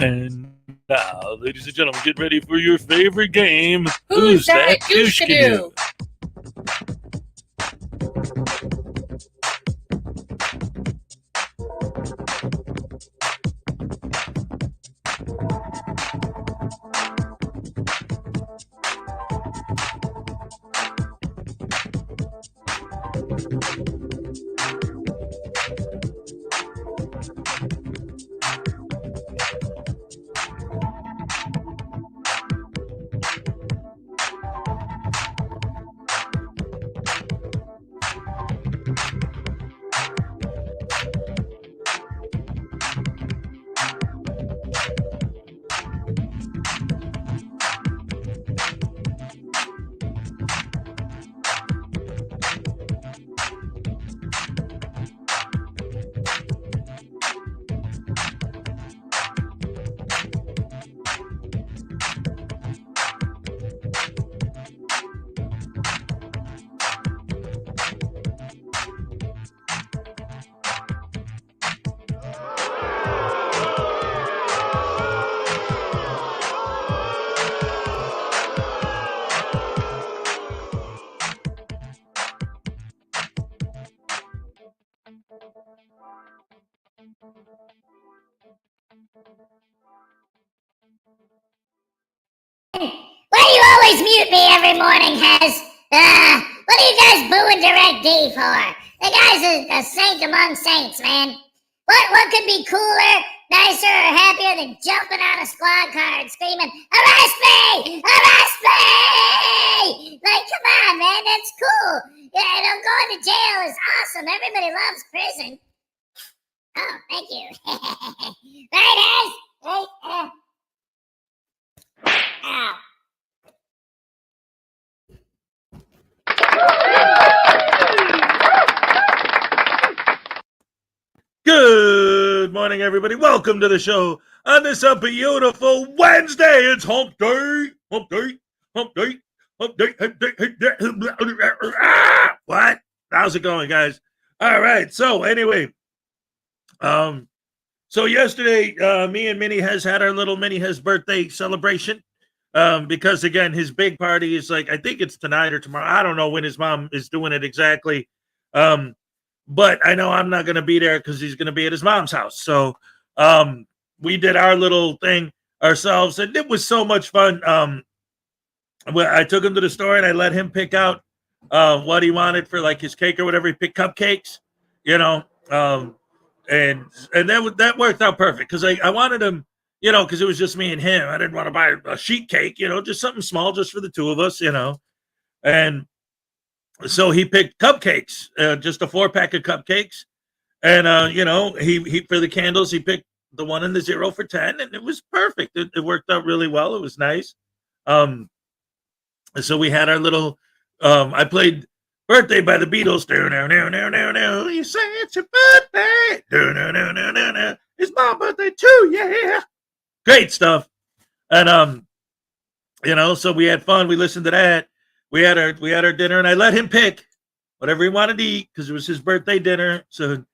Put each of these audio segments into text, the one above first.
And now, ladies and gentlemen, get ready for your favorite game. Who's that Gooshkadoo? Why do you always mute me every morning, Hez? What are you guys booing Direct D for? The guy's a saint among saints, man. What could be cooler, nicer, or happier than jumping on a squad car and screaming, "Arrest me! Arrest me!" Like, come on, man, that's cool. Yeah, and going to jail is awesome. Everybody loves prison. Oh, thank you. Right, Hez? Right, ow. Good morning, everybody. Welcome to the show on this beautiful Wednesday. It's hump day, hump day, hump day, hump day, hump day, hump day. What? How's it going, guys? All right. So anyway, so yesterday, me and Minnie has had our little Minnie has birthday celebration. Because again, his big party is like, I think it's tonight or tomorrow. I don't know when his mom is doing it exactly. But I know I'm not going to be there because he's going to be at his mom's house. So we did our little thing ourselves, and it was so much fun. I took him to the store and I let him pick out what he wanted for like his cake or whatever. He picked cupcakes, you know, and that worked out perfect because I wanted him, you know, because it was just me and him. I didn't want to buy a sheet cake, you know, just something small just for the two of us, you know, and so he picked cupcakes, just a 4-pack of cupcakes. And, you know, he for the candles, he picked the 1 and the 0 for 10, and it was perfect. It worked out really well. It was nice. So we had our little, I played Birthday by the Beatles. No. You say it's your birthday. No. It's my birthday too. Yeah. Great stuff. And, you know, so we had fun. We listened to that. We had our dinner, and I let him pick whatever he wanted to eat because it was his birthday dinner. So,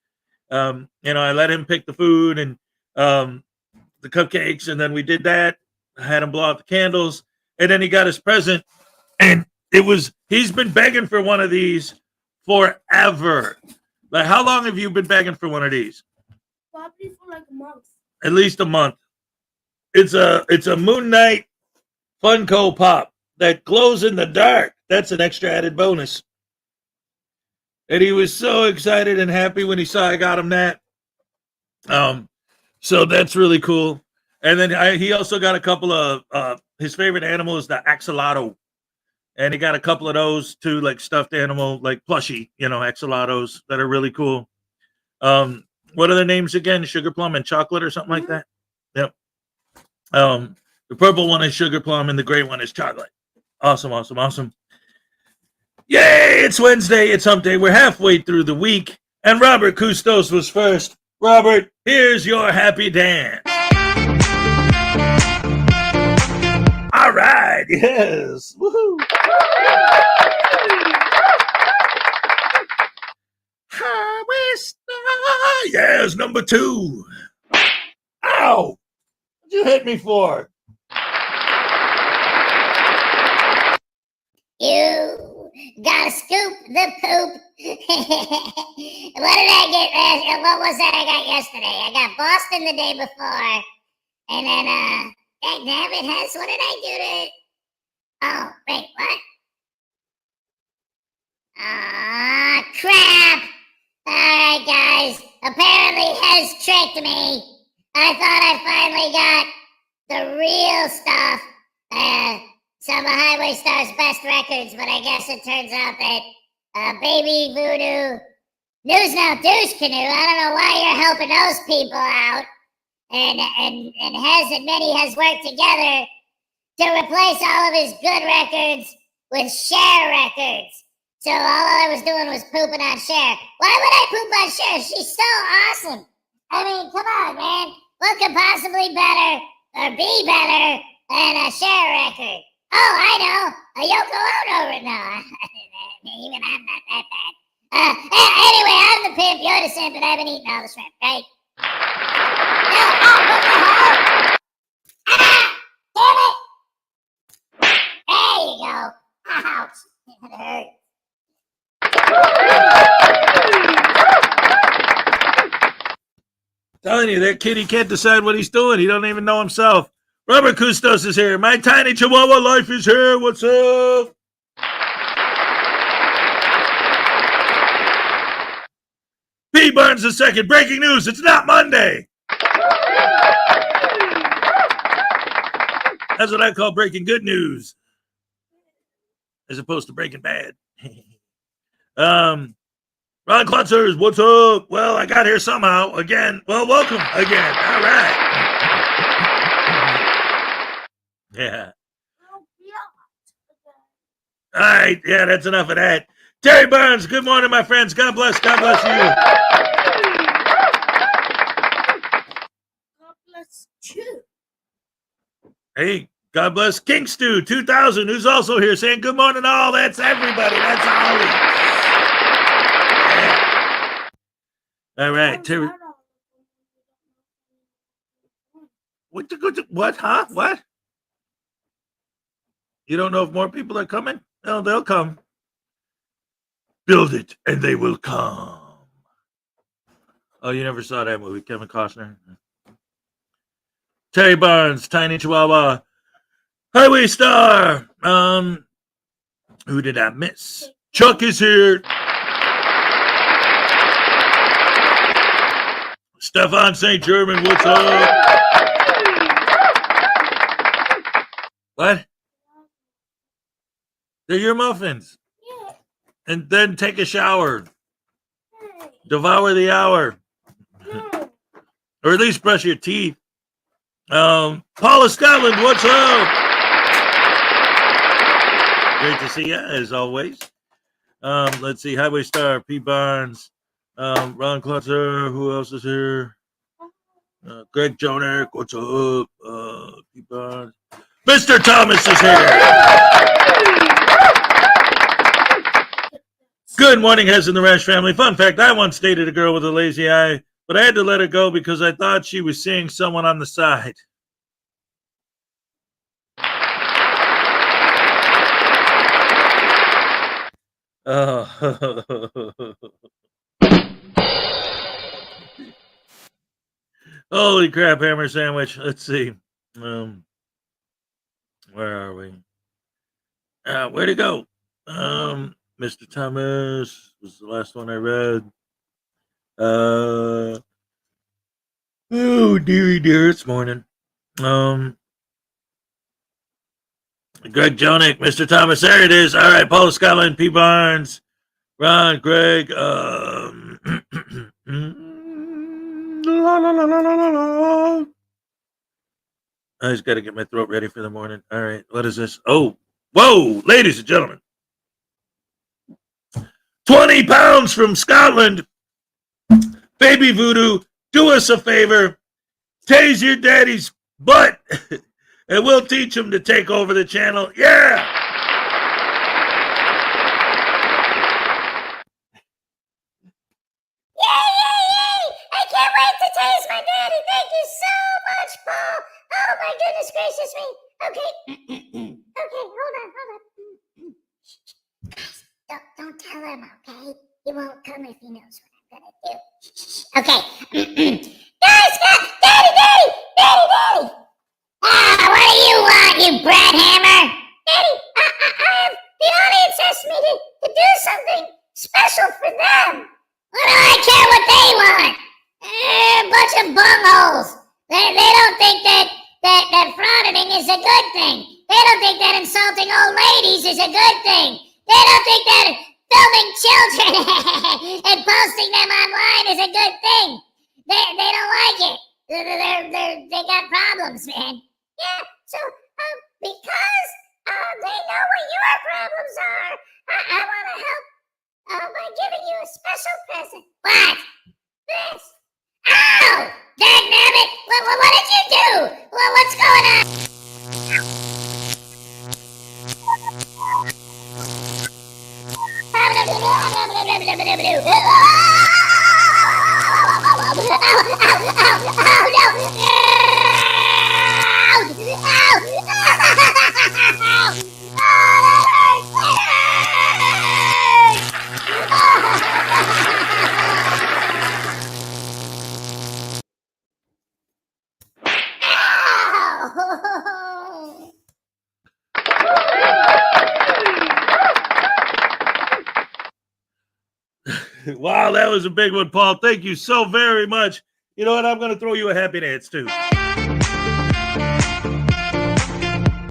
you know, I let him pick the food and the cupcakes, and then we did that. I had him blow out the candles, and then he got his present, and he's been begging for one of these forever. Like, how long have you been begging for one of these? Probably for like a month. At least a month. It's a Moon Knight Funko Pop that glows in the dark. That's an extra added bonus. And he was so excited and happy when he saw I got him that. So that's really cool. And then he also got a couple of his favorite animal is the axolotl. And he got a couple of those too, like stuffed animal, like plushie, you know, axolotls that are really cool. What are their names again? Sugar Plum and Chocolate or something like that? Yep. The purple one is Sugar Plum and the gray one is Chocolate. Awesome. Yay, it's Wednesday, it's hump day. We're halfway through the week, and Robert Custos was first. Robert, here's your happy dance. All right, yes. Woohoo. Highway Star. Yes, number 2. Ow. What'd you hit me for? You gotta scoop the poop. What did I get? What was that I got yesterday? I got Boston the day before. And then, damn it, Hess, what did I do to it? Oh, wait, what? Ah, crap! Alright, guys. Apparently Hess tricked me. I thought I finally got the real stuff. Some of Highway Star's best records, but I guess it turns out that Baby Voodoo, News Now Douche Canoe, I don't know why you're helping those people out. And Hez and Minnie has worked together to replace all of his good records with Cher records. So all I was doing was pooping on Cher. Why would I poop on Cher? She's so awesome. I mean, come on, man. What could possibly better or be better than a Cher record? Oh, I know. A Yoko Ono. No, even I'm not that bad. Anyway, I'm the pimp, you're the simp, and I've been eating all the shrimp, right? What the hell? Ah! Damn it! There you go. Ouch. That hurt. Telling you, that kid, he can't decide what he's doing. He don't even know himself. Robert Custos is here. My tiny Chihuahua life is here. What's up? P. Barnes II. Breaking news. It's not Monday. That's what I call breaking good news, as opposed to breaking bad. Ron Klutzers, what's up? Well, I got here somehow again. Well, welcome again. All right. Yeah. All right. Yeah, that's enough of that. Terry Barnes, good morning, my friends. God bless. God bless you. God bless you. Hey, God bless King Stew 2000, who's also here saying good morning all. That's everybody. That's Ollie. Yeah. All right, Terry. What? Huh? What? You don't know if more people are coming? No, they'll come. Build it, and they will come. Oh, you never saw that movie, Kevin Costner? Terry Barnes, Tiny Chihuahua, Highway Star. Who did I miss? Chuck is here. Stefan St. German, what's up? What? They're your muffins. Yeah. And then take a shower. Hey. Devour the hour. No. Or at least brush your teeth. Paula Scotland, what's up? Great to see you, as always. Let's see. Highway Star, P. Barnes, Ron Klutzer, who else is here? Greg Jonek, what's up? P. Barnes. Mr. Thomas is here. Good morning, Hez and the Rash family. Fun fact, I once dated a girl with a lazy eye, but I had to let her go because I thought she was seeing someone on the side. Holy crap, hammer sandwich. Let's see. Where are we? Where'd it go? Mr. Thomas was the last one I read. Oh, dearie dear, it's morning. Greg Jonek, Mr. Thomas, there it is. All right, Paul Scotland, P. Barnes, Ron, Greg, la, la, la, la, la, la, la. I just got to get my throat ready for the morning. All right, what is this? Oh, whoa, ladies and gentlemen. 20 pounds from Scotland. Baby Voodoo, do us a favor. Tase your daddy's butt, and we'll teach him to take over the channel. Yeah! Yay! I can't wait to taste my daddy. Thank you so much, Paul. Oh my goodness gracious me. Okay. Okay, hold on. Guys, don't tell him, okay? He won't come if he knows what I'm gonna do. Okay. Guys, Daddy! Ah, what do you want, you brat hammer? Daddy, I have, the audience asked me to do something special for them. What do I care what they want? They're a bunch of bungholes. They don't think that frauditing is a good thing. They don't think that insulting old ladies is a good thing. They don't think that filming children and posting them online is a good thing. They don't like it. They got problems, man. Yeah, so because they know what your problems are, I want to help by giving you a special present. What? This. Ow! Dagnabbit! What did you do? What's going on? Wow, that was a big one, Paul. Thank you so very much. You know what? I'm going to throw you a happy dance, too.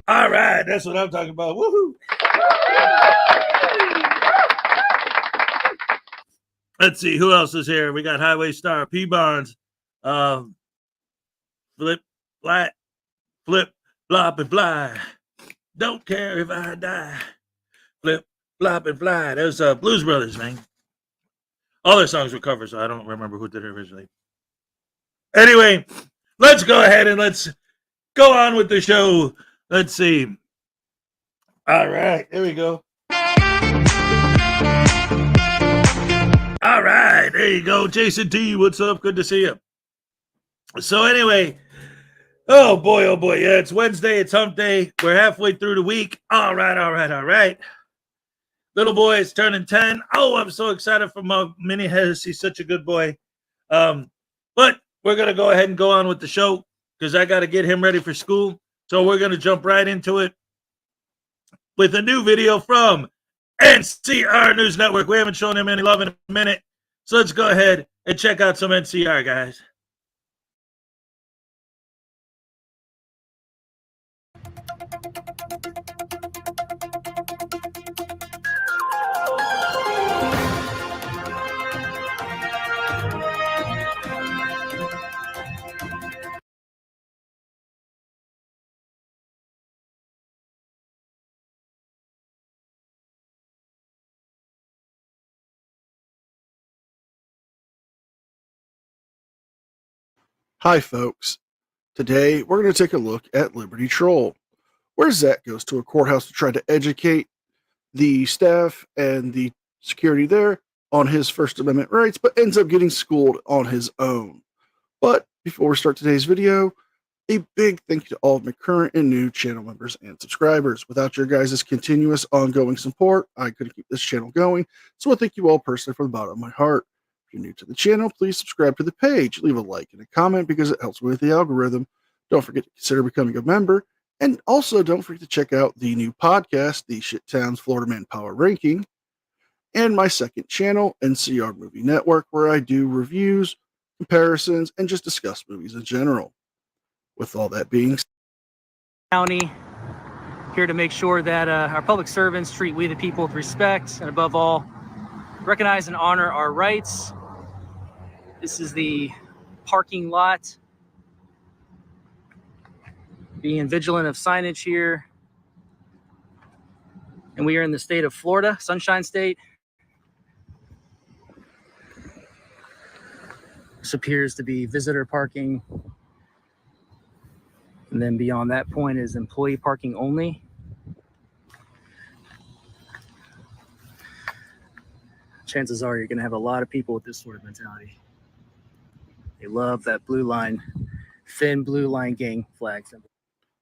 All right, that's what I'm talking about. Woohoo! Let's see, who else is here? We got Highway Star, P. Barnes, Flip, Flat, Flip, Flop, and Fly. Don't care if I die. Flip, Flop, and Fly. There's Blues Brothers, man. All their songs were covers, so I don't remember who did it originally. Anyway, let's go ahead and let's go on with the show. Let's see. All right, here we go. All right, there you go. Jason T, what's up? Good to see you. So anyway, oh boy. Yeah, it's Wednesday. It's hump day. We're halfway through the week. All right. Little boy is turning 10. Oh, I'm so excited for my mini Hez. He's such a good boy. But we're going to go ahead and go on with the show because I got to get him ready for school. So we're going to jump right into it with a new video from NCR News Network. We haven't shown him any love in a minute. So let's go ahead and check out some NCR, guys. Hi folks, today we're going to take a look at Liberty Troll, where Zach goes to a courthouse to try to educate the staff and the security there on his First Amendment rights, but ends up getting schooled on his own. But before we start today's video, a big thank you to all of my current and new channel members and subscribers. Without your guys' continuous ongoing support, I couldn't keep this channel going, so I thank you all personally from the bottom of my heart. If you're new to the channel, please subscribe to the page, leave a like and a comment because it helps with the algorithm. Don't forget to consider becoming a member. And also don't forget to check out the new podcast, the Shit Towns Florida Man Power Ranking, and my second channel, NCR Movie Network, where I do reviews, comparisons, and just discuss movies in general. With all that being said, County, here to make sure that our public servants treat we the people with respect and above all, recognize and honor our rights. This is the parking lot. Being vigilant of signage here. And we are in the state of Florida, Sunshine State. This appears to be visitor parking. And then beyond that point is employee parking only. Chances are you're going to have a lot of people with this sort of mentality. They love that blue line, thin blue line gang flag symbol.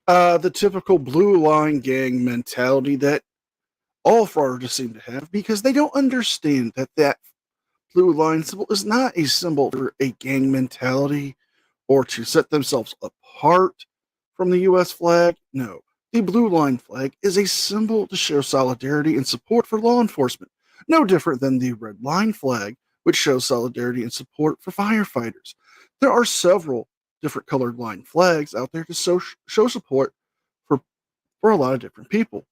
The typical blue line gang mentality that all frauditors seem to have, because they don't understand that blue line symbol is not a symbol for a gang mentality or to set themselves apart from the U.S. flag. No, the blue line flag is a symbol to show solidarity and support for law enforcement, no different than the red line flag, which shows solidarity and support for firefighters. There are several different colored line flags out there to show support for a lot of different people.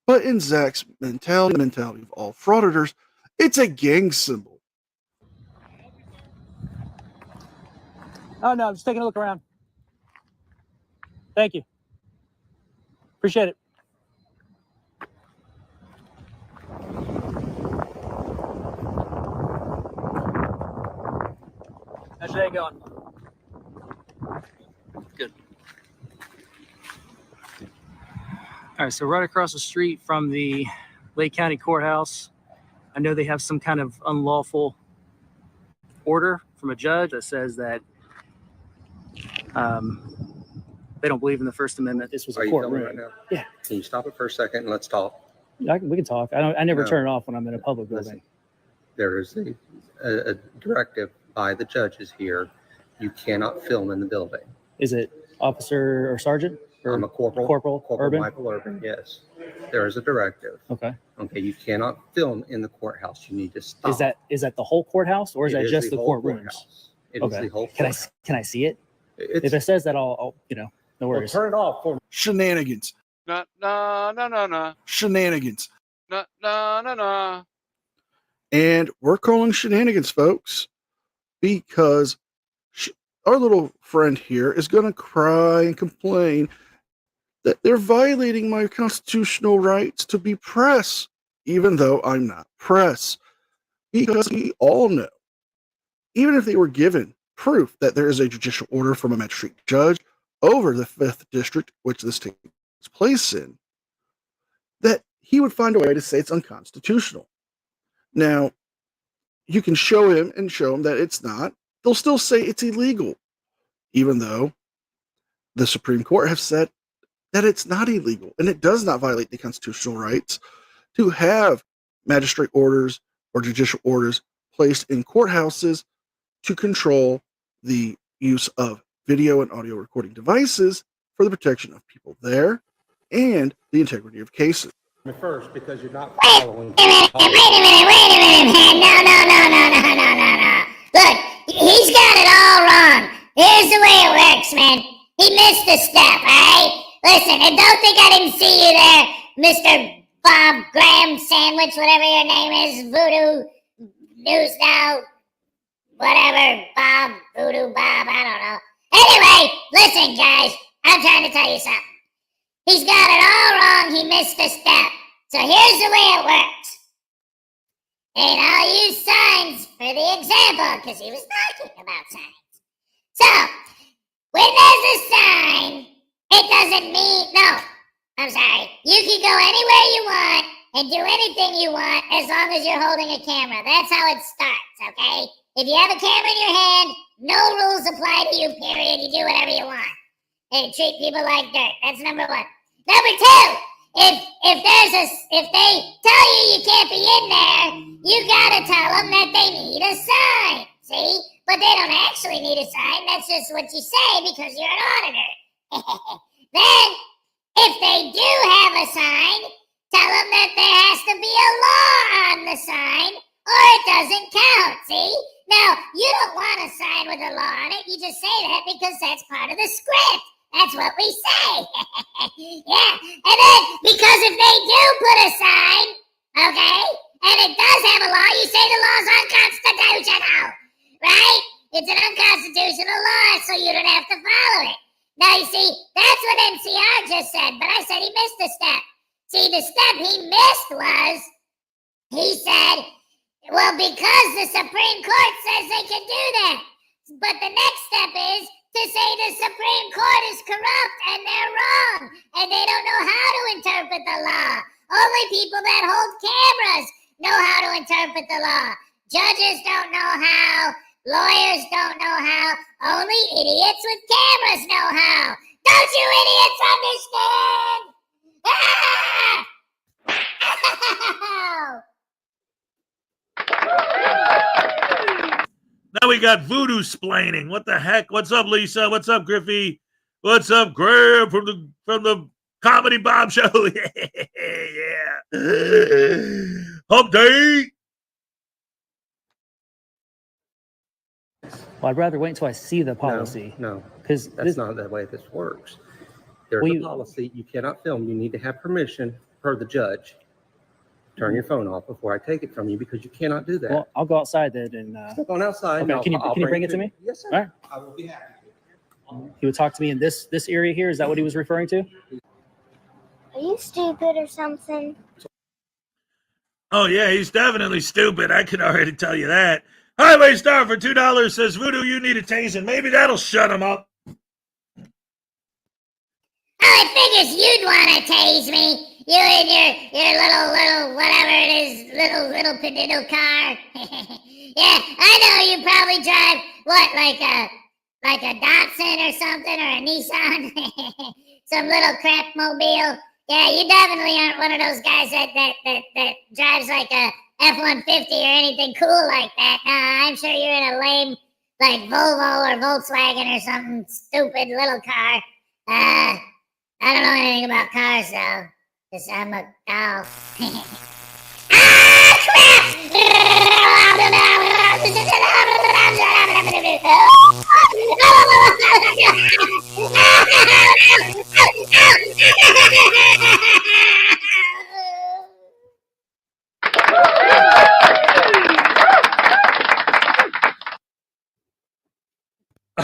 But in Zach's mentality of all frauditors, it's a gang symbol. Oh, no, I'm just taking a look around. Thank you. Appreciate it. How's your day going? Good. All right, so right across the street from the Lake County Courthouse, I know they have some kind of unlawful order from a judge that says that they don't believe in the First Amendment. This was Are a you courtroom. filming right now? Yeah. Can you stop it for a second and let's talk? We can talk. I never No. turn it off when I'm in a public Listen, building. there is a directive by the judges here. You cannot film in the building. Is it officer or sergeant? Or I'm a corporal. Corporal Urban? Michael Urban, yes. There is a directive. Okay. Okay, you cannot film in the courthouse. You need to stop. Is that the whole courthouse or is It that just the whole courtrooms? courthouse. It is Okay. the whole Can courthouse. I see it? It's, If it says that, I'll no well, worries. turn it off for me. Shenanigans. No. Shenanigans. No. And we're calling shenanigans, folks, because our little friend here is going to cry and complain that they're violating my constitutional rights to be press, even though I'm not press. Because we all know, even if they were given proof that there is a judicial order from a magistrate judge over the 5th district, which this takes place in, that he would find a way to say it's unconstitutional. Now, you can show him that it's not. They'll still say it's illegal, even though the Supreme Court have said that it's not illegal and it does not violate the constitutional rights to have magistrate orders or judicial orders placed in courthouses to control the use of video and audio recording devices for the protection of people there and the integrity of cases. First, because you're not Wait following. a minute, man. No. Look, he's got it all wrong. Here's the way it works, man. He missed a step, alright? Listen, and don't think I didn't see you there, Mr. Bob Graham Sandwich, whatever your name is, Voodoo News Now, whatever, Bob, Voodoo Bob, I don't know. Anyway, listen, guys, I'm trying to tell you something. He's got it all wrong. He missed a step. So here's the way it works. And I'll use signs for the example because he was talking about signs. So, when there's a sign, it doesn't mean, no, I'm sorry. You can go anywhere you want and do anything you want as long as you're holding a camera. That's how it starts, okay? If you have a camera in your hand, no rules apply to you, period. You do whatever you want. And treat people like dirt. That's number one. Number two, if they tell you can't be in there, you gotta tell them that they need a sign. See? But they don't actually need a sign. That's just what you say because you're an auditor. Then, if they do have a sign, tell them that there has to be a law on the sign or it doesn't count. See? Now, you don't want a sign with a law on it. You just say that because that's part of the script. That's what we say. Yeah. And then, because if they do put a sign, okay, and it does have a law, you say the law's unconstitutional, right? It's an unconstitutional law, so you don't have to follow it. Now, you see, that's what NCR just said, but I said he missed a step. See, the step he missed was, he said, well, because the Supreme Court says they can do that. But the next step is to say the Supreme Court is corrupt and they're wrong and they don't know how to interpret the law. Only people that hold cameras know how to interpret the law. Judges don't know how. Lawyers don't know how. Only idiots with cameras know how. Don't Don't you idiots understand? Ah! Now we got voodoo splaining. What the heck? What's up, Lisa? What's up, Griffey? What's up, Graham from the Comedy Bomb Show? Yeah. Hump day. Well, I'd rather wait until I see the policy. No, Because that's not the way this works. There's Well, a policy. You cannot film. You need to have permission per the judge. Turn your phone off before I take it from you because you cannot do that. Well, I'll go outside then and Step on outside. okay, and can you bring it to me? Yes, sir. All right. I will be happy to. He would talk to me in this area here. Is that what he was referring to? Are you stupid or something? Oh, yeah, he's definitely stupid. I can already tell you that. Highway Star for $2 says, Voodoo, you need a tasing. Maybe that'll shut him up. I figures you'd want to tase me. You and your little whatever it is, little pediddle car. Yeah, I know you probably drive what, like a Datsun or something, or a Nissan, some little crap mobile. Yeah, you definitely aren't one of those guys that drives like a F-150 or anything cool like that. I'm sure you're in a lame like Volvo or Volkswagen or something stupid little car. I don't know anything about cars though, because I'm a doll. Ah, crap!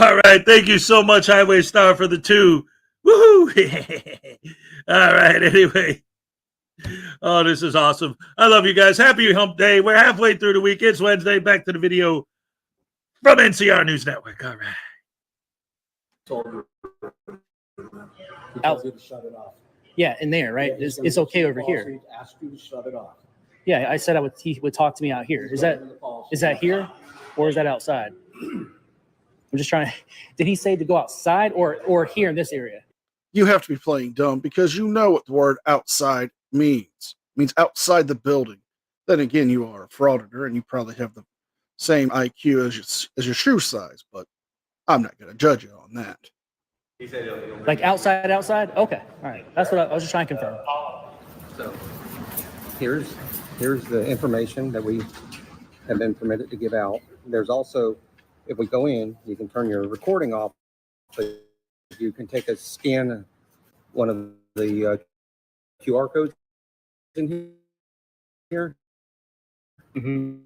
All right. Thank you so much, Highway Star, for the 2. Woohoo! All right. Anyway. Oh, this is awesome. I love you guys. Happy hump day. We're halfway through the week. It's Wednesday. Back to the video from NCR News Network. All right. Tells you to shut it off. Yeah, in there, right? Yeah, It's okay over here. Ask you to shut it off. Yeah, I said he would talk to me out here. Is that here or is that outside? I'm just trying to. Did he say to go outside or here in this area? You have to be playing dumb because you know what the word outside means. It means outside the building. Then again, you are a frauditor and you probably have the same IQ as your shoe size, but I'm not going to judge you on that. Like outside? Okay, all right. That's what I was just trying to confirm. So here's the information that we have been permitted to give out. There's also, if we go in, you can turn your recording off. So you can take a scan of one of the QR codes in here. Mm-hmm.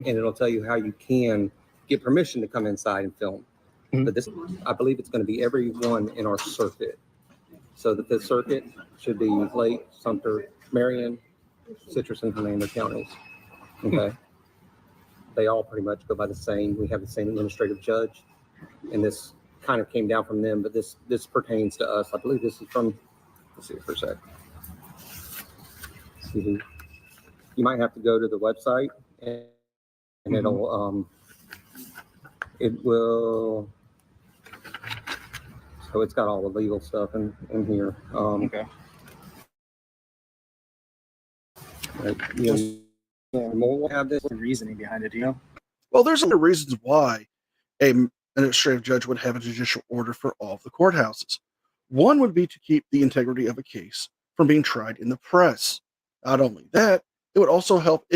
And it'll tell you how you can get permission to come inside and film. Mhm. But this, I believe it's going to be everyone in our circuit. So the Fifth Circuit should be Lake, Sumter, Marion, Citrus, and Hernando counties. Okay. They all pretty much go by the same. We have the same administrative judge, and this kind of came down from them, but this pertains to us. I believe this is from, let's see for a sec. See, you might have to go to the website and it'll, it will, so it's got all the legal stuff in here. Okay. We'll have this. What's the reasoning behind it? Do you know? Well, there's other reasons why an administrative judge would have a judicial order for all of the courthouses. One would be to keep the integrity of a case from being tried in the press. Not only that, it would also help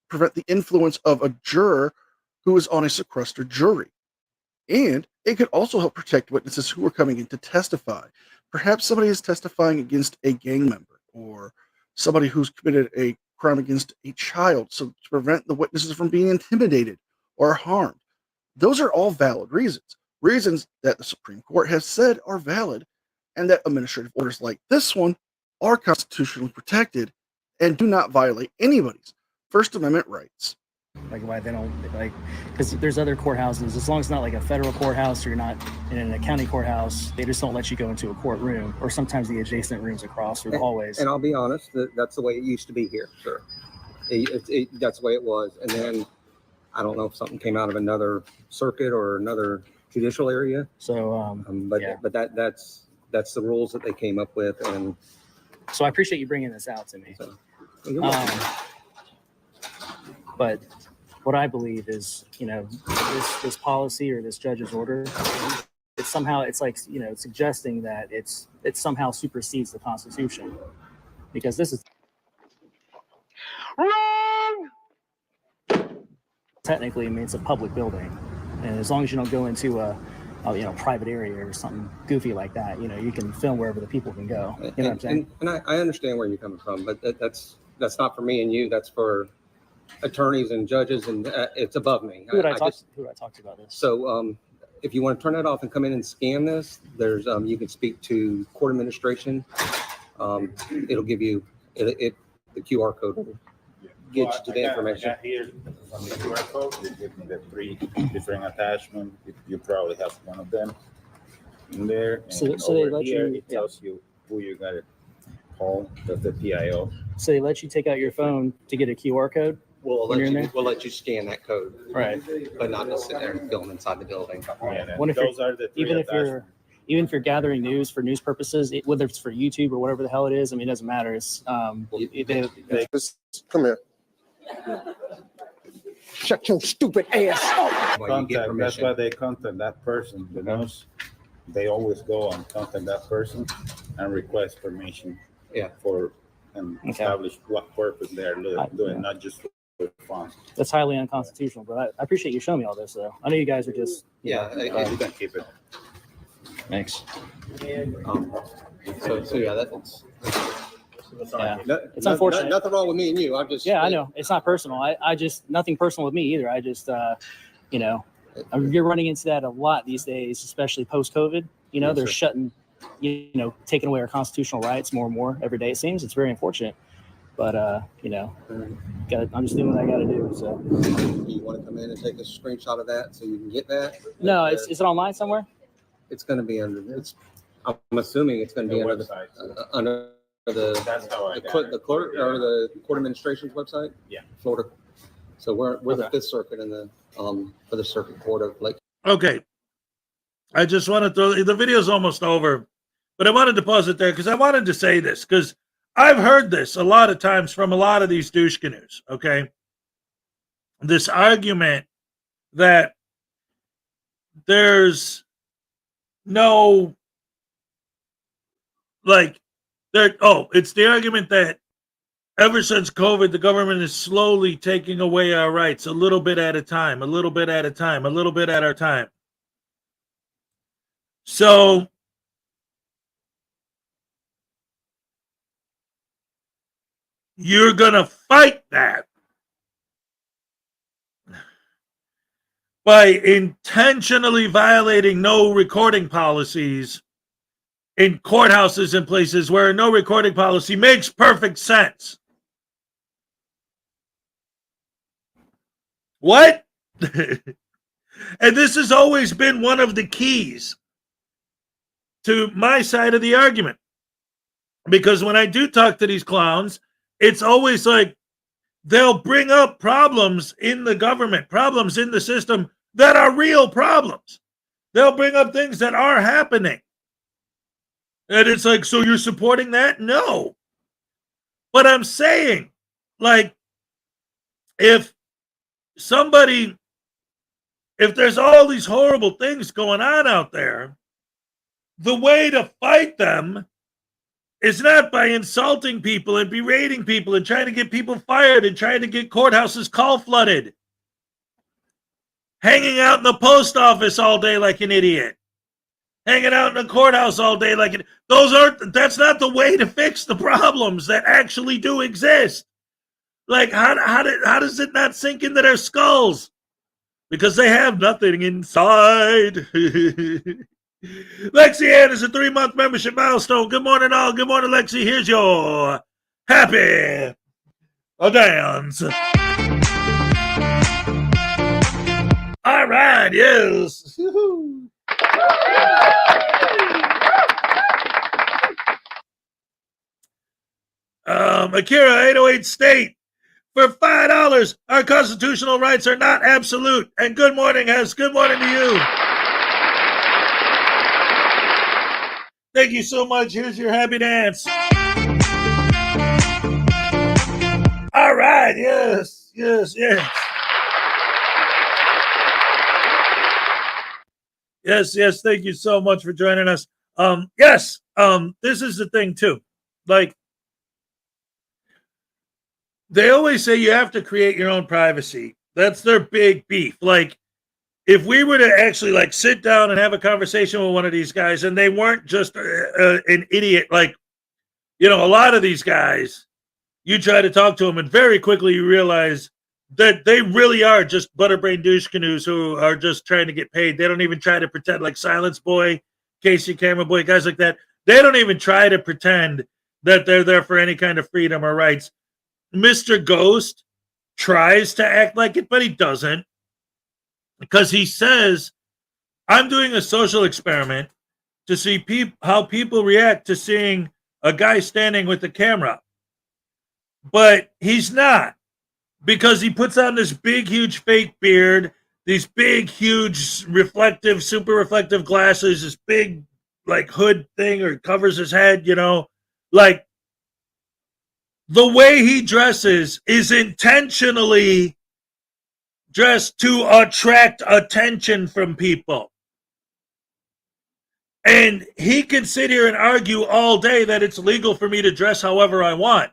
prevent the influence of a juror who is on a sequestered jury. And it could also help protect witnesses who are coming in to testify. Perhaps somebody is testifying against a gang member or somebody who's committed a crime against a child, so to prevent the witnesses from being intimidated or harmed. Those are all valid reasons that the Supreme Court has said are valid, and that administrative orders like this one are constitutionally protected and do not violate anybody's First Amendment rights. Like why they don't because there's other courthouses, as long as it's not like a federal courthouse or you're not in a county courthouse, they just don't let you go into a courtroom, or sometimes the adjacent rooms across or the hallways. And I'll be honest, that's the way it used to be here, sir. That's the way it was. And then I don't know if something came out of another circuit or another judicial area. So, But yeah. but that's the rules that they came up with, and So I appreciate you bringing this out to me. so you're welcome. But what I believe is, this policy or this judge's order, it's somehow, it's like, suggesting that it somehow supersedes the Constitution, because this is technically, I mean, it's a public building, and as long as you don't go into a private area or something goofy like that, you can film wherever the people can go. You know what I'm saying? And I understand where you're coming from, but that's not for me and you. That's for attorneys and judges, and it's above me. Who would I talk to about this? So if you want to turn that off and come in and scan this, there's you can speak to court administration. It'll give you the QR code will get you to the information. Here on the QR code, they give me the 3 different attachments. You probably have one of them in there. And So they over let here, you- it tells you who you got to call. That's the PIO. So they let you take out your phone to get a QR code? We'll When you're in let you there? we'll let you scan that code, Right. but not just sit there and film inside the building. And then What if you're- those are the 3 Even if attachments. you're gathering news for news purposes, whether it's for YouTube or whatever the hell it is, I mean, it doesn't matter. It's Come here. Shut your stupid ass up. While you get Contact, that's permission. why they contact that person. The news, they always go and contact that person and request permission. Yeah. For and Okay. establish what purpose they're doing, not just for fun. that's highly unconstitutional. But I appreciate you showing me all this, though. I know you guys are just Yeah. You can keep it. thanks. So yeah, that's Yeah. It's unfortunate. Nothing wrong with me and you. I'm just Yeah, I know it's not personal. I just nothing personal with me either. I just you're running into that a lot these days, especially post COVID. Yes, They're sir. shutting, taking away our constitutional rights more and more every day. It seems it's very unfortunate, but I'm just doing what I got to do. So You want to come in and take a screenshot of that so you can get that? no, is it online somewhere? It's going to be under. I'm assuming it's going to be The under website. under the That's how I the got clerk, it. the clerk or the court administration's website. Yeah. Florida. So we're the Okay. 5th Circuit in the for the Circuit Court of Lake. Okay. I just want to throw the video's almost over, but I wanted to pause it there because I wanted to say this because I've heard this a lot of times from a lot of these douche canoes. Okay. This argument that there's no it's the argument that ever since COVID, the government is slowly taking away our rights a little bit at a time, a little bit at a time, a little bit at our time. So you're going to fight that by intentionally violating no recording policies in courthouses and places where no recording policy makes perfect sense. What? And this has always been one of the keys to my side of the argument. Because when I do talk to these clowns, it's always like they'll bring up problems in the government, problems in the system that are real problems. They'll bring up things that are happening. And it's like, so you're supporting that? No. But I'm saying, like, if there's all these horrible things going on out there, the way to fight them is not by insulting people and berating people and trying to get people fired and trying to get courthouses call flooded. Hanging out in the post office all day like an idiot. Hanging out in the courthouse all day like that's not the way to fix the problems that actually do exist. Like, how does it not sink into their skulls? Because they have nothing inside. Lexi Ann is a 3-month membership milestone. Good morning, all. Good morning, Lexi. Here's your happy dance. All right, yes. Akira 808 State. For $5, our constitutional rights are not absolute. And good morning, Hes. Good morning to you. Thank you so much. Here's your happy dance. All right. Yes. Yes. Yes. Yes. Yes. Thank you so much for joining us. Yes. This is the thing too. Like, they always say you have to create your own privacy. That's their big beef. Like, if we were to actually like sit down and have a conversation with one of these guys, and they weren't just an idiot, like, you know, a lot of these guys, you try to talk to them, and very quickly you realize that they really are just butterbrain douche canoes who are just trying to get paid. They don't even try to pretend, like Silence Boy, Casey Camera Boy, guys like that. They don't even try to pretend that they're there for any kind of freedom or rights. Mr. Ghost tries to act like it, but he doesn't, because he says, I'm doing a social experiment to see how people react to seeing a guy standing with the camera. But he's not, because he puts on this big, huge fake beard, these big, huge reflective, super reflective glasses, this big like hood thing, or covers his head, you know, like the way he dresses is intentionally dressed to attract attention from people. And he can sit here and argue all day that it's legal for me to dress however I want.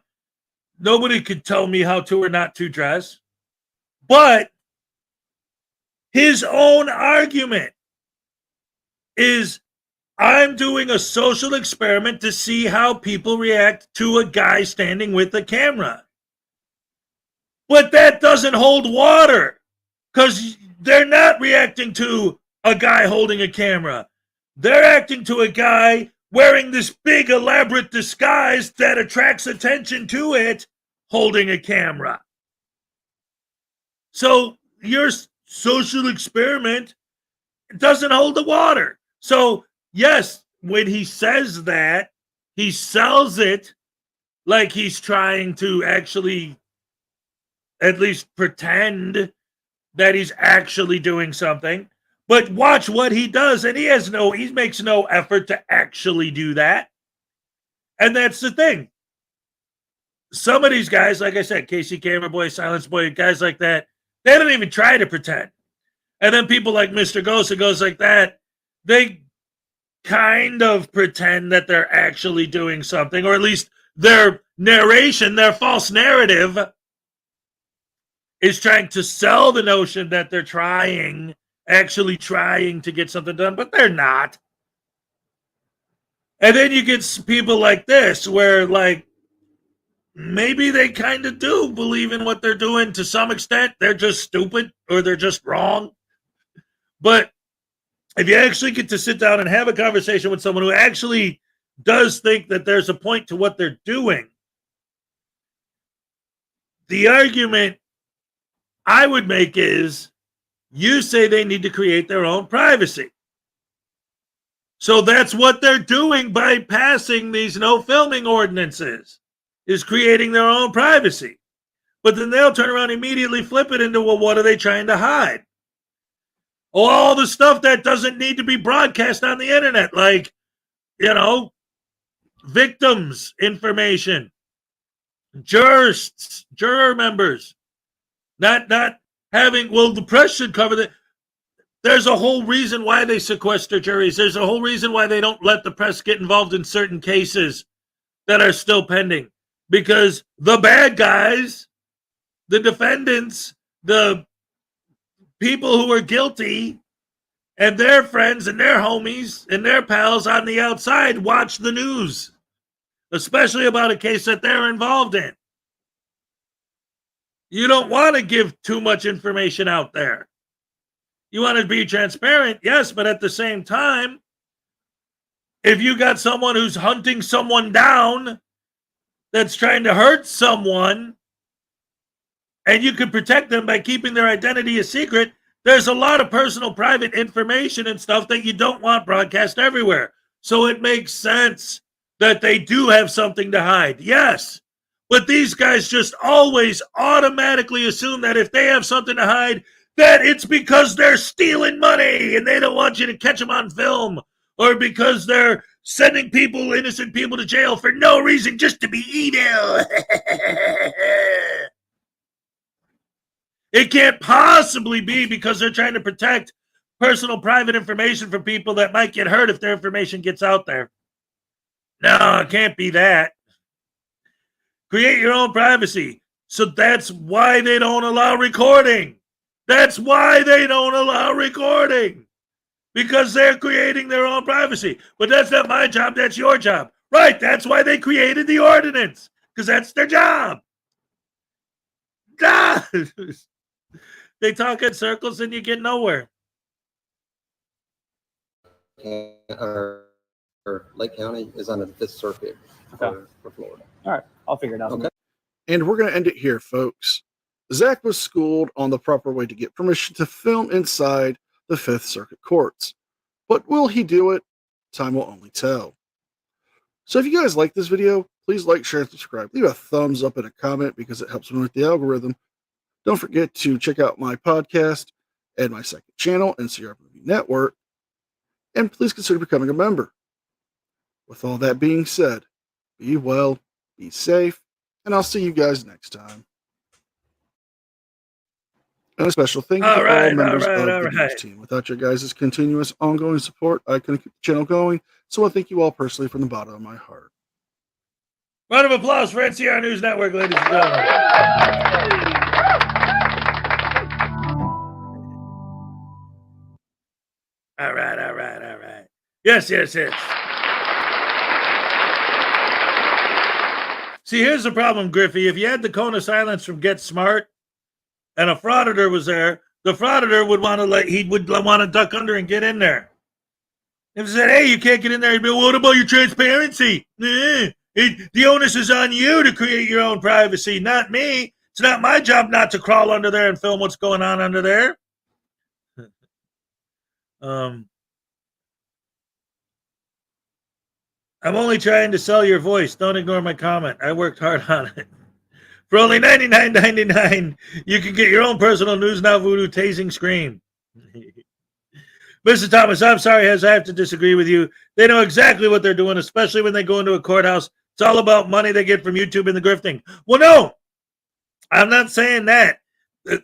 Nobody could tell me how to or not to dress. But his own argument is, I'm doing a social experiment to see how people react to a guy standing with a camera. But that doesn't hold water, because they're not reacting to a guy holding a camera. They're acting to a guy wearing this big elaborate disguise that attracts attention to it, holding a camera. So your social experiment doesn't hold the water. So yes, when he says that, he sells it like he's trying to actually at least pretend that he's actually doing something. But watch what he does, and he makes no effort to actually do that. And that's the thing. Some of these guys, like I said, Casey Camera Boy, Silence Boy, guys like that, they don't even try to pretend. And then people like Mr. Ghost and goes like that, they kind of pretend that they're actually doing something, or at least their narration, their false narrative, is trying to sell the notion that they're actually trying to get something done, but they're not. And then you get people like this, where like maybe they kind of do believe in what they're doing to some extent. They're just stupid, or they're just wrong. But if you actually get to sit down and have a conversation with someone who actually does think that there's a point to what they're doing, the argument I would make is, you say they need to create their own privacy. So that's what they're doing by passing these no filming ordinances, is creating their own privacy. But then they'll turn around and immediately flip it into, well, what are they trying to hide? All the stuff that doesn't need to be broadcast on the internet, like, you know, victims' information, juror members, not having, well, the press should cover that. There's a whole reason why they sequester juries. There's a whole reason why they don't let the press get involved in certain cases that are still pending. Because the bad guys, the defendants, the people who are guilty, and their friends and their homies and their pals on the outside watch the news, especially about a case that they're involved in. You don't want to give too much information out there. You want to be transparent, yes, but at the same time, if you got someone who's hunting someone down that's trying to hurt someone, and you can protect them by keeping their identity a secret, there's a lot of personal private information and stuff that you don't want broadcast everywhere. So it makes sense that they do have something to hide. Yes. But these guys just always automatically assume that if they have something to hide, that it's because they're stealing money and they don't want you to catch them on film, or because they're sending people, innocent people, to jail for no reason, just to be evil. It can't possibly be because they're trying to protect personal private information from people that might get hurt if their information gets out there. No, it can't be that. Create your own privacy. So that's why they don't allow recording. That's why they don't allow recording. Because they're creating their own privacy. But that's not my job, that's your job. Right, that's why they created the ordinance. Because that's their job. Ah! They talk in circles and you get nowhere. Or Lake County is under the Fifth Circuit for Florida. All right, I'll figure it out. Okay. And we're going to end it here, folks. Zach was schooled on the proper way to get permission to film inside the Fifth Circuit courts. But will he do it? Time will only tell. So if you guys like this video, please like, share, and subscribe. Leave a thumbs up and a comment because it helps me with the algorithm. Don't forget to check out my podcast and my second channel, NCR Movie Network. And please consider becoming a member. With all that being said, be well, be safe, and I'll see you guys next time. And a special thank you to all members of the news team. Without your guys' continuous ongoing support, I couldn't keep the channel going. So I thank you all personally from the bottom of my heart. Round of applause for NCR News Network, ladies and gentlemen. All right. Yes. See, here's the problem, Griffey. If you had the cone of silence from Get Smart and a frauditor was there, the frauditor would want to duck under and get in there. If he said, hey, you can't get in there, he'd be, well, what about your transparency? The onus is on you to create your own privacy, not me. It's not my job not to crawl under there and film what's going on under there. I'm only trying to sell your voice. Don't ignore my comment. I worked hard on it. For only $99.99, you can get your own personal News Now Voodoo tasing scream. Mr. Thomas, I'm sorry, as I have to disagree with you. They know exactly what they're doing, especially when they go into a courthouse. It's all about money they get from YouTube and the grifting. Well, no, I'm not saying that.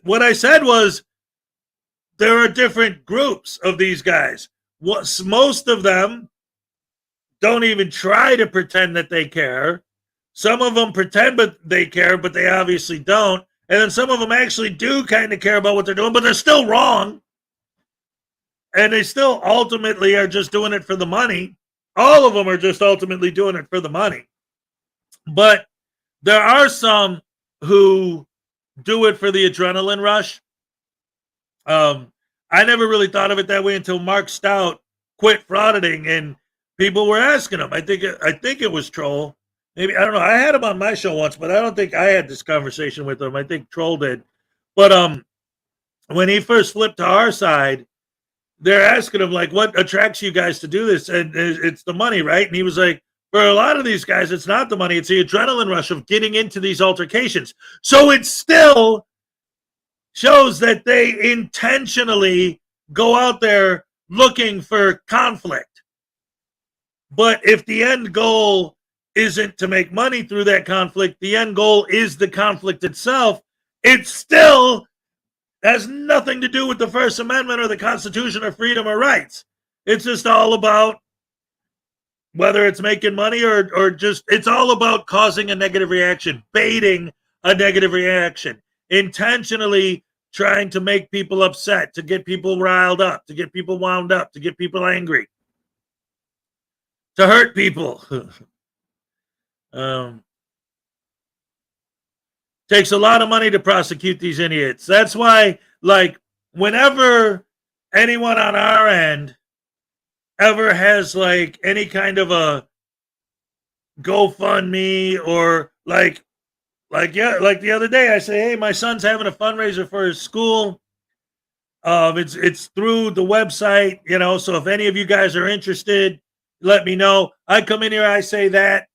What I said was there are different groups of these guys. Most of them don't even try to pretend that they care. Some of them pretend but they care, but they obviously don't. And then some of them actually do kind of care about what they're doing, but they're still wrong. And they still ultimately are just doing it for the money. All of them are just ultimately doing it for the money. But there are some who do it for the adrenaline rush. I never really thought of it that way until Mark Stout quit frauditing, and people were asking him. I think it was Troll. Maybe, I don't know. I had him on my show once, but I don't think I had this conversation with him. I think Troll did. But when he first flipped to our side, they're asking him, like, what attracts you guys to do this? And it's the money, right? And he was like, for a lot of these guys, it's not the money. It's the adrenaline rush of getting into these altercations. So it still shows that they intentionally go out there looking for conflict. But if the end goal isn't to make money through that conflict, the end goal is the conflict itself, it still has nothing to do with the First Amendment or the Constitution or freedom or rights. It's just all about whether it's making money or just, it's all about causing a negative reaction, baiting a negative reaction, intentionally trying to make people upset, to get people riled up, to get people wound up, to get people angry, to hurt people. Takes a lot of money to prosecute these idiots. That's why, like, whenever anyone on our end ever has, like, any kind of a GoFundMe or like the other day, I say, hey, my son's having a fundraiser for his school. It's through the website, you know, so if any of you guys are interested, let me know. I come in here, I say that.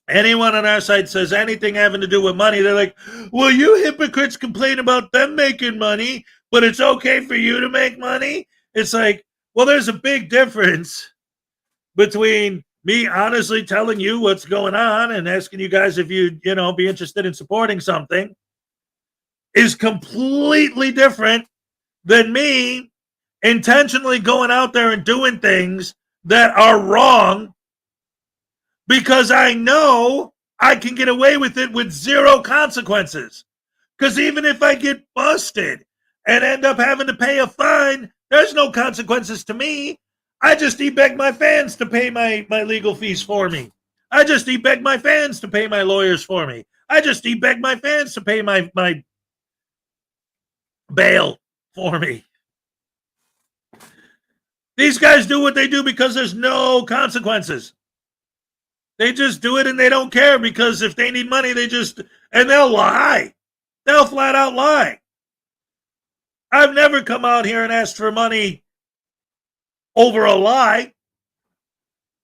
Anyone on our side says anything having to do with money, they're like, well, you hypocrites complain about them making money, but it's okay for you to make money. It's like, well, there's a big difference between me honestly telling you what's going on and asking you guys if you'd, be interested in supporting something is completely different than me intentionally going out there and doing things that are wrong because I know I can get away with it with zero consequences. Because even if I get busted and end up having to pay a fine, there's no consequences to me. I just beg my fans to pay my legal fees for me. I just beg my fans to pay my lawyers for me. I just beg my fans to pay my bail for me. These guys do what they do because there's no consequences. They just do it and they don't care because if they need money, and they'll lie. They'll flat out lie. I've never come out here and asked for money over a lie.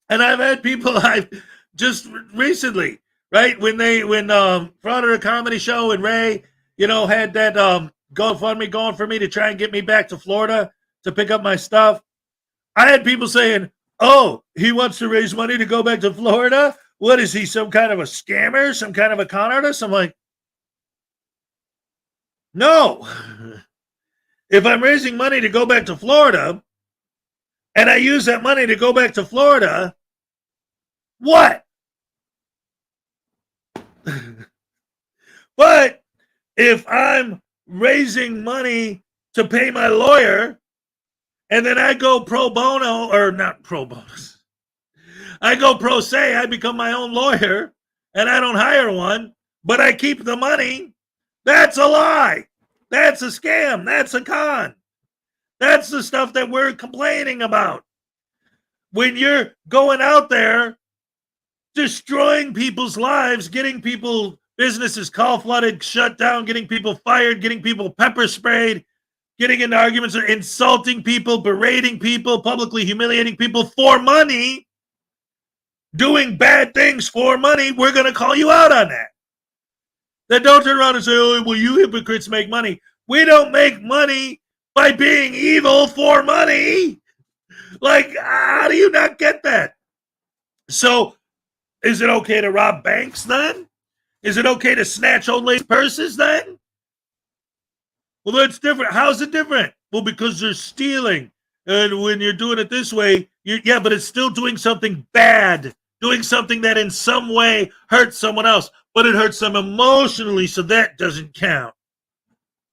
And I've had people I've just recently, right? When Frauditor Comedy Show and Ray, had that GoFundMe going for me to try and get me back to Florida to pick up my stuff. I had people saying, oh, he wants to raise money to go back to Florida? What is he, some kind of a scammer? Some kind of a con artist? I'm like, no. If I'm raising money to go back to Florida and I use that money to go back to Florida, what? But if I'm raising money to pay my lawyer and then I go pro bono, or not pro bonus, I go pro se, I become my own lawyer and I don't hire one, but I keep the money, that's a lie. That's a scam. That's a con. That's the stuff that we're complaining about. When you're going out there, destroying people's lives, getting people, businesses call flooded, shut down, getting people fired, getting people pepper sprayed, getting into arguments, insulting people, berating people, publicly humiliating people for money, doing bad things for money, we're going to call you out on that. Then don't turn around and say, oh, well, you hypocrites make money. We don't make money by being evil for money. Like, how do you not get that? So, is it okay to rob banks then? Is it okay to snatch old ladies' purses then? Well, that's different. How's it different? Well, because they're stealing. And when you're doing it this way, but it's still doing something bad, doing something that in some way hurts someone else. But it hurts them emotionally, so that doesn't count.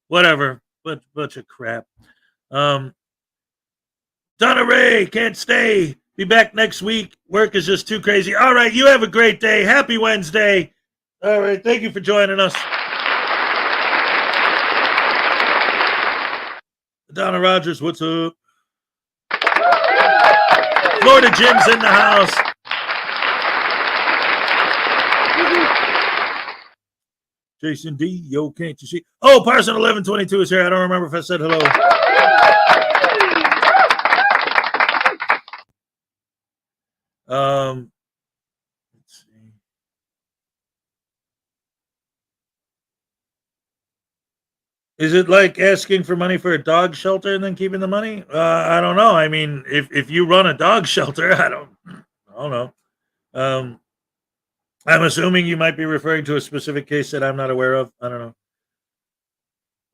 Whatever. But bunch of crap. Donna Ray, can't stay. Be back next week. Work is just too crazy. All right, you have a great day. Happy Wednesday. All right, thank you for joining us. Donna Rogers, what's up? Florida Jim's in the house. Jason D, yo, can't you see? Oh, Parson 1122 is here. I don't remember if I said hello. Let's see. Is it like asking for money for a dog shelter and then keeping the money? I don't know. I mean, if you run a dog shelter, I don't know. I'm assuming you might be referring to a specific case that I'm not aware of. I don't know.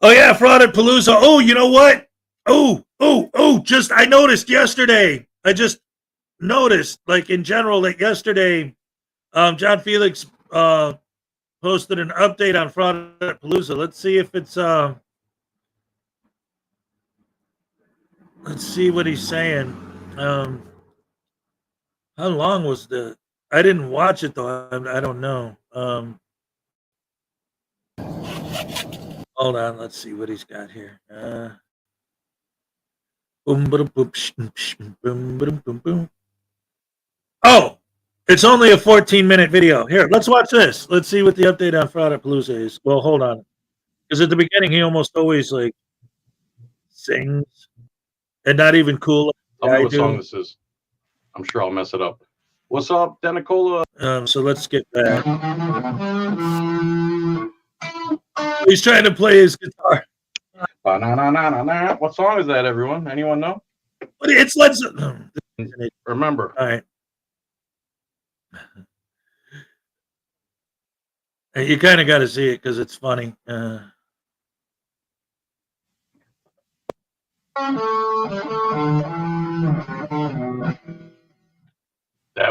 Oh yeah, Frauditpalooza. Oh, you know what? I noticed yesterday. I just noticed, like in general, that yesterday, John Felix posted an update on Frauditpalooza. Let's see if it's let's see what he's saying. How long was the? I didn't watch it though. I don't know. Hold on. Let's see what he's got here. Oh, it's only a 14-minute video. Here, let's watch this. Let's see what the update on Frauditpalooza is. Well, hold on. Because at the beginning, he almost always like sings and not even cool. Tell me what song this is. I'm sure I'll mess it up. What's up, Denicola? So let's get back. He's trying to play his guitar. What song is that, everyone? Anyone know? But it's let's remember. All right. You kind of got to see it because it's funny. That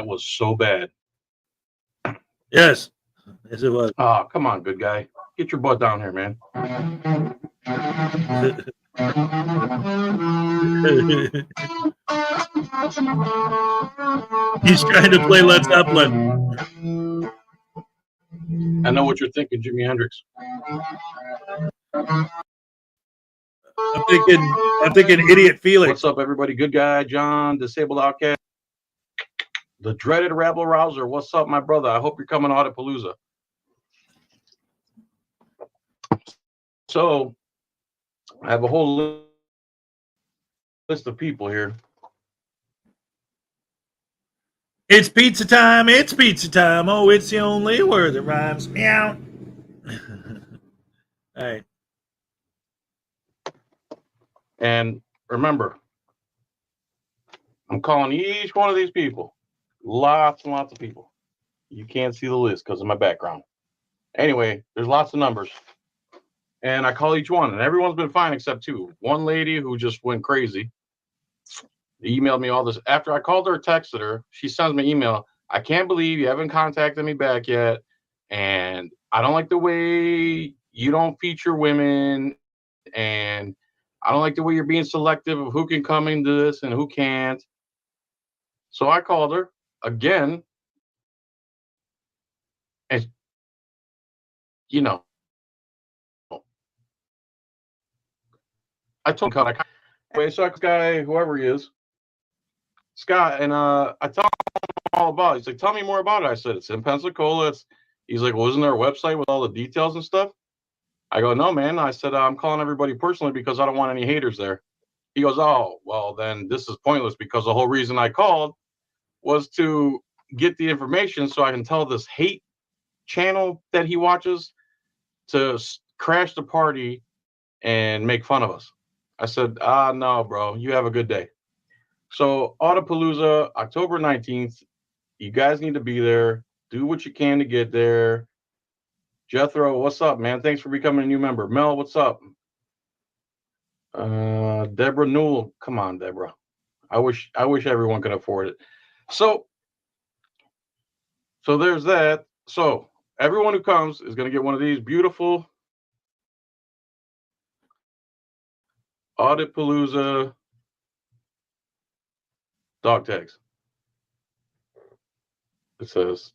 was so bad. Yes, yes, it was. Oh, come on, good guy. Get your butt down here, man. He's trying to play Led Zeppelin. I know what you're thinking, Jimi Hendrix. I'm thinking Idiot Felix. What's up, everybody? Good guy, John, Disabled Outcast, the dreaded Rabble Rouser. What's up, my brother? I hope you're coming to Auditpalooza. So, I have a whole list of people here. It's pizza time. It's pizza time. Oh, it's the only word that rhymes. Meow. All right. And remember, I'm calling each one of these people. Lots and lots of people. You can't see the list because of my background. Anyway, there's lots of numbers. And I call each one, and everyone's been fine except two. One lady who just went crazy. Emailed me all this. After I called her, texted her, she sends me an email. I can't believe you haven't contacted me back yet. And I don't like the way you don't feature women. And I don't like the way you're being selective of who can come into this and who can't. So I called her again. And, you know, I told him, anyway, so this guy, whoever he is, Scott, and I tell him all about it. He's like, tell me more about it. I said, it's in Pensacola. He's like, well, isn't there a website with all the details and stuff? I go, no, man. I said, I'm calling everybody personally because I don't want any haters there. He goes, oh, well, then this is pointless because the whole reason I called was to get the information so I can tell this hate channel that he watches to crash the party and make fun of us. I said, no, bro, you have a good day. So Auditpalooza, October 19th, you guys need to be there. Do what you can to get there. Jethro, what's up, man? Thanks for becoming a new member. Mel, what's up? Deborah Newell, come on, Deborah. I wish everyone could afford it. So there's that. So everyone who comes is going to get one of these beautiful Auditpalooza dog tags. It says,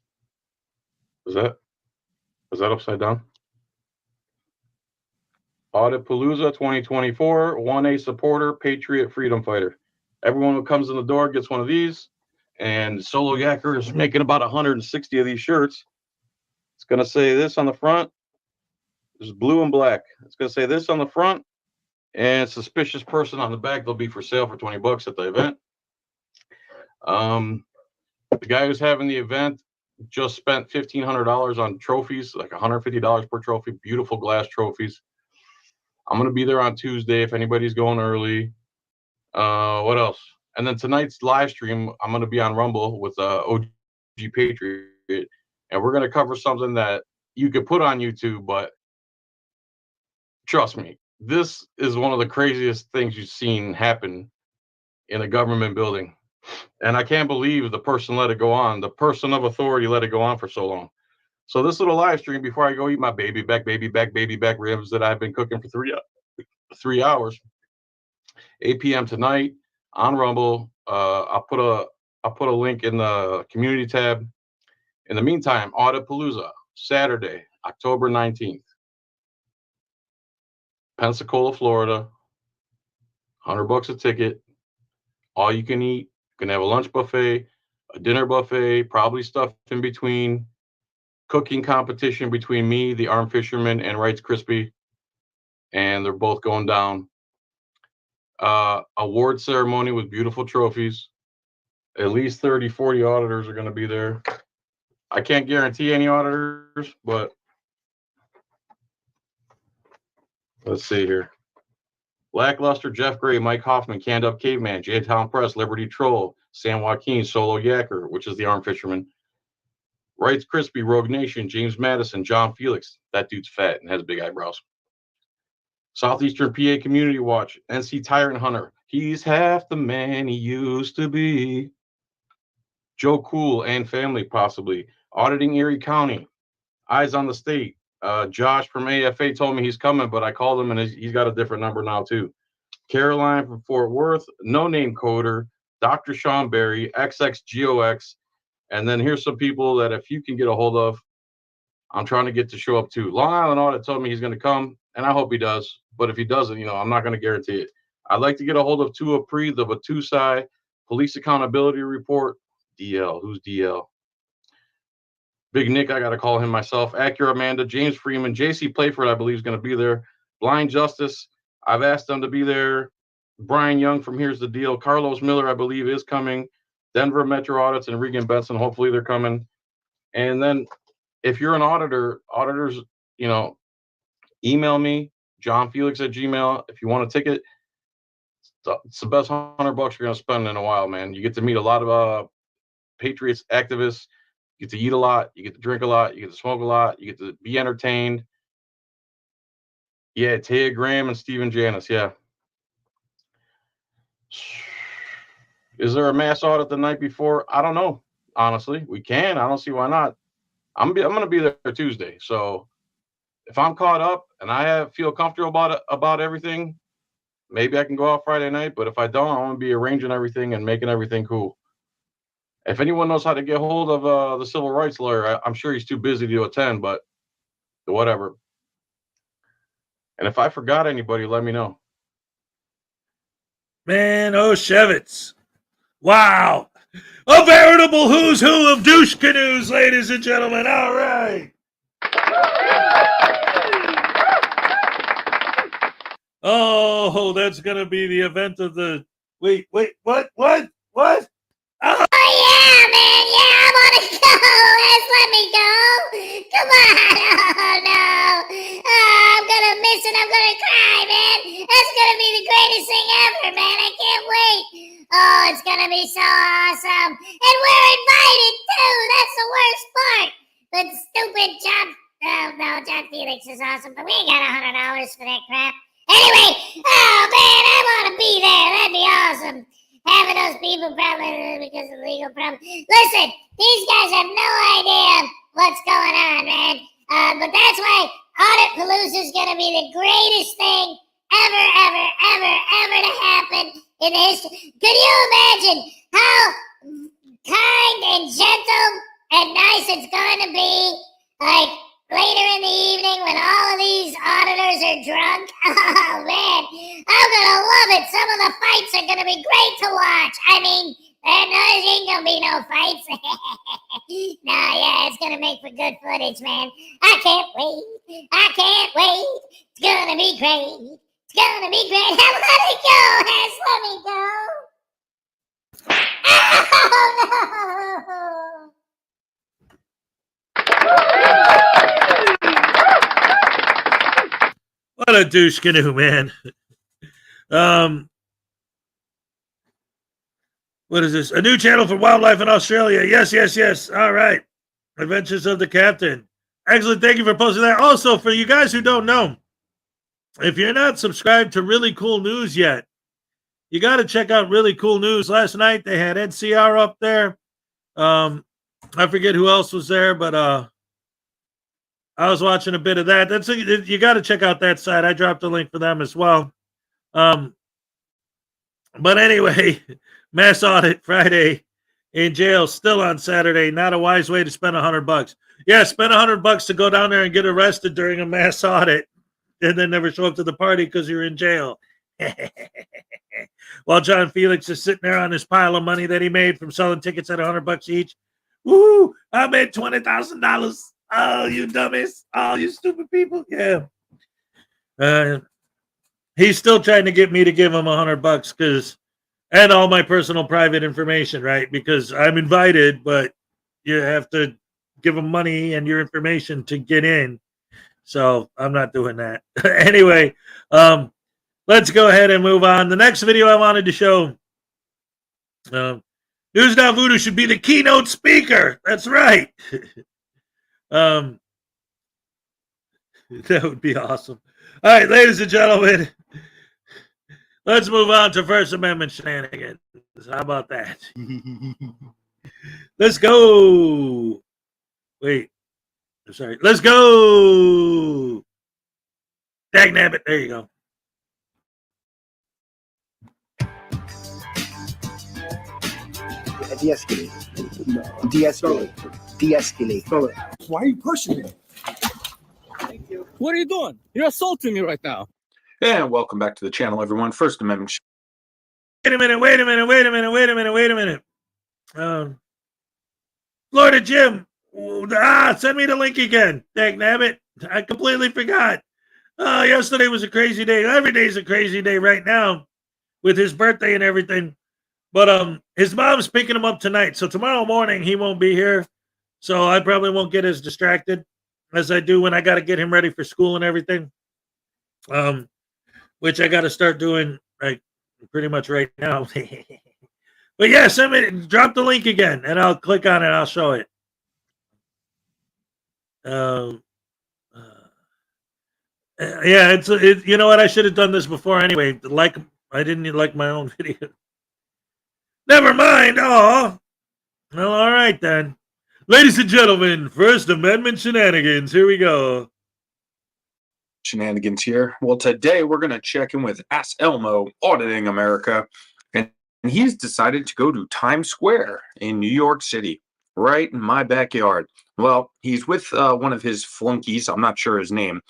is that upside down? Auditpalooza 2024, 1A supporter, patriot, freedom fighter. Everyone who comes in the door gets one of these. And Solo Yacker is making about 160 of these shirts. It's going to say this on the front. There's blue and black. It's going to say this on the front. And suspicious person on the back. They'll be for sale for $20 at the event. The guy who's having the event just spent $1,500 on trophies, like $150 per trophy. Beautiful glass trophies. I'm going to be there on Tuesday if anybody's going early. What else? And then tonight's live stream, I'm going to be on Rumble with OG Patriot. And we're going to cover something that you could put on YouTube, but trust me, this is one of the craziest things you've seen happen in a government building. And I can't believe the person let it go on. The person of authority let it go on for so long. So this little live stream before I go eat my baby back ribs that I've been cooking for 3 hours, 8 p.m. tonight on Rumble. I'll put a link in the community tab. In the meantime, Auditpalooza, Saturday, October 19th, Pensacola, Florida. $100 a ticket. All you can eat. You can have a lunch buffet, a dinner buffet, probably stuff in between. Cooking competition between me, the armed fisherman, and Wright's Crispy. And they're both going down. Award ceremony with beautiful trophies. At least 30, 40 auditors are going to be there. I can't guarantee any auditors, but let's see here. Lackluster, Jeff Gray, Mike Hoffman, Canned Up Caveman, J-Town Press, Liberty Troll, San Joaquin, Solo Yacker, which is the armed fisherman, Rights Crispy, Rogue Nation, James Madison, John Felix. That dude's fat and has big eyebrows. Southeastern PA Community Watch, NC Tyrant Hunter. He's half the man he used to be. Joe Cool and family, possibly. Auditing Erie County. Eyes on the State. Josh from AFA told me he's coming, but I called him and he's got a different number now, too. Caroline from Fort Worth. No Name Coder. Dr. Sean Berry. XXGOX. And then here's some people that if you can get a hold of, I'm trying to get to show up too. Long Island Audit told me he's going to come, and I hope he does. But if he doesn't, I'm not going to guarantee it. I'd like to get a hold of Tua Preeth of a Tucson Police Accountability Report. DL. Who's DL? Big Nick, I got to call him myself. Acura Amanda, James Freeman, JC Playford, I believe, is going to be there. Blind Justice, I've asked them to be there. Brian Young from Here's the Deal. Carlos Miller, I believe, is coming. Denver Metro Audits and Regan Benson, hopefully they're coming. And then if you're an auditor, auditors, email me, johnfelix@gmail. If you want a ticket, it's the best $100 you're going to spend in a while, man. You get to meet a lot of Patriots activists. You get to eat a lot. You get to drink a lot. You get to smoke a lot. You get to be entertained. Yeah, Taya Graham and Stephen Janis, yeah. Is there a mass audit the night before? I don't know. Honestly, we can. I don't see why not. I'm going to be there Tuesday. So if I'm caught up and I feel comfortable about everything, maybe I can go out Friday night. But if I don't, I'm going to be arranging everything and making everything cool. If anyone knows how to get hold of the civil rights lawyer, I'm sure he's too busy to attend, but whatever. And if I forgot anybody, let me know. Man, Shevitz. Wow. A veritable who's who of douche canoes, ladies and gentlemen. All right. Oh, that's going to be the event of the... Wait, what? Oh, yeah, man. Yeah, I want to go. Let me go. Come on. Oh, no. Oh, I'm going to miss it. I'm going to cry, man. That's going to be the greatest thing ever, man. I can't wait. Oh, it's going to be so awesome. And we're invited, too. That's the worst part. But stupid John... Oh, no, John Felix is awesome, but we ain't got $100 for that crap. Anyway, oh, man, I want to be there. That'd be awesome. Having those people probably because of legal problems. Listen, these guys have no idea what's going on, man. But that's why Audit Palooza is going to be the greatest thing ever to happen in the history. Could you imagine how kind and gentle and nice it's going to be, like, later in the evening when all of these auditors are drunk? Oh, man, I'm going to love it. Some of the fights are going to be great to watch. I mean, there ain't going to be no fights. No, yeah, it's going to make for good footage, man. I can't wait. It's going to be great. It's going to be great. Let me go, Hess. Let me go. Oh, no. what a douche canoe, man. What is this? A new channel for wildlife in Australia. Yes. All right. Adventures of the Captain. Excellent. Thank you for posting that. Also, for you guys who don't know, if you're not subscribed to Really Cool News yet, you got to check out Really Cool News. Last night, they had NCR up there. I forget who else was there, but I was watching a bit of that. You got to check out that site. I dropped a link for them as well. But anyway, mass audit Friday in jail, still on Saturday. Not a wise way to spend $100. Yeah, spend $100 to go down there and get arrested during a mass audit and then never show up to the party because you're in jail. While John Felix is sitting there on his pile of money that he made from selling tickets at $100 each. Woo! I made $20,000. Oh, you dummies. Oh, you stupid people. Yeah. He's still trying to get me to give him $100 and all my personal private information, right? Because I'm invited, but you have to give him money and your information to get in. So I'm not doing that. Anyway, let's go ahead and move on. The next video I wanted to show, News Now Voodoo should be the keynote speaker. That's right. That would be awesome. All right, ladies and gentlemen, let's move on to First Amendment shenanigans. How about that? Let's go. Wait. I'm sorry. Let's go. Dag nabbit. There you go. De-escalate. De-escalate. De-escalate. Why are you pushing me? What are you doing? You're assaulting me right now. And welcome back to the channel, everyone. First Amendment. Wait a minute. Florida Jim. Send me the link again. Dag nabbit. I completely forgot. Yesterday was a crazy day. Every day's a crazy day right now with his birthday and everything. But his mom's picking him up tonight. So tomorrow morning he won't be here. So I probably won't get as distracted as I do when I got to get him ready for school and everything. Which I got to start doing like pretty much right now. But yeah, drop the link again and I'll click on it. I'll show it. Yeah, it's you know what? I should have done this before anyway. Like I didn't like my own video. Never mind. Oh, well, all right then. Ladies and gentlemen, First Amendment shenanigans. Here we go. Shenanigans here. Well, today we're going to check in with Ask Elmo Auditing America. And he's decided to go to Times Square in New York City, right in my backyard. Well, he's with one of his flunkies. I'm not sure his name.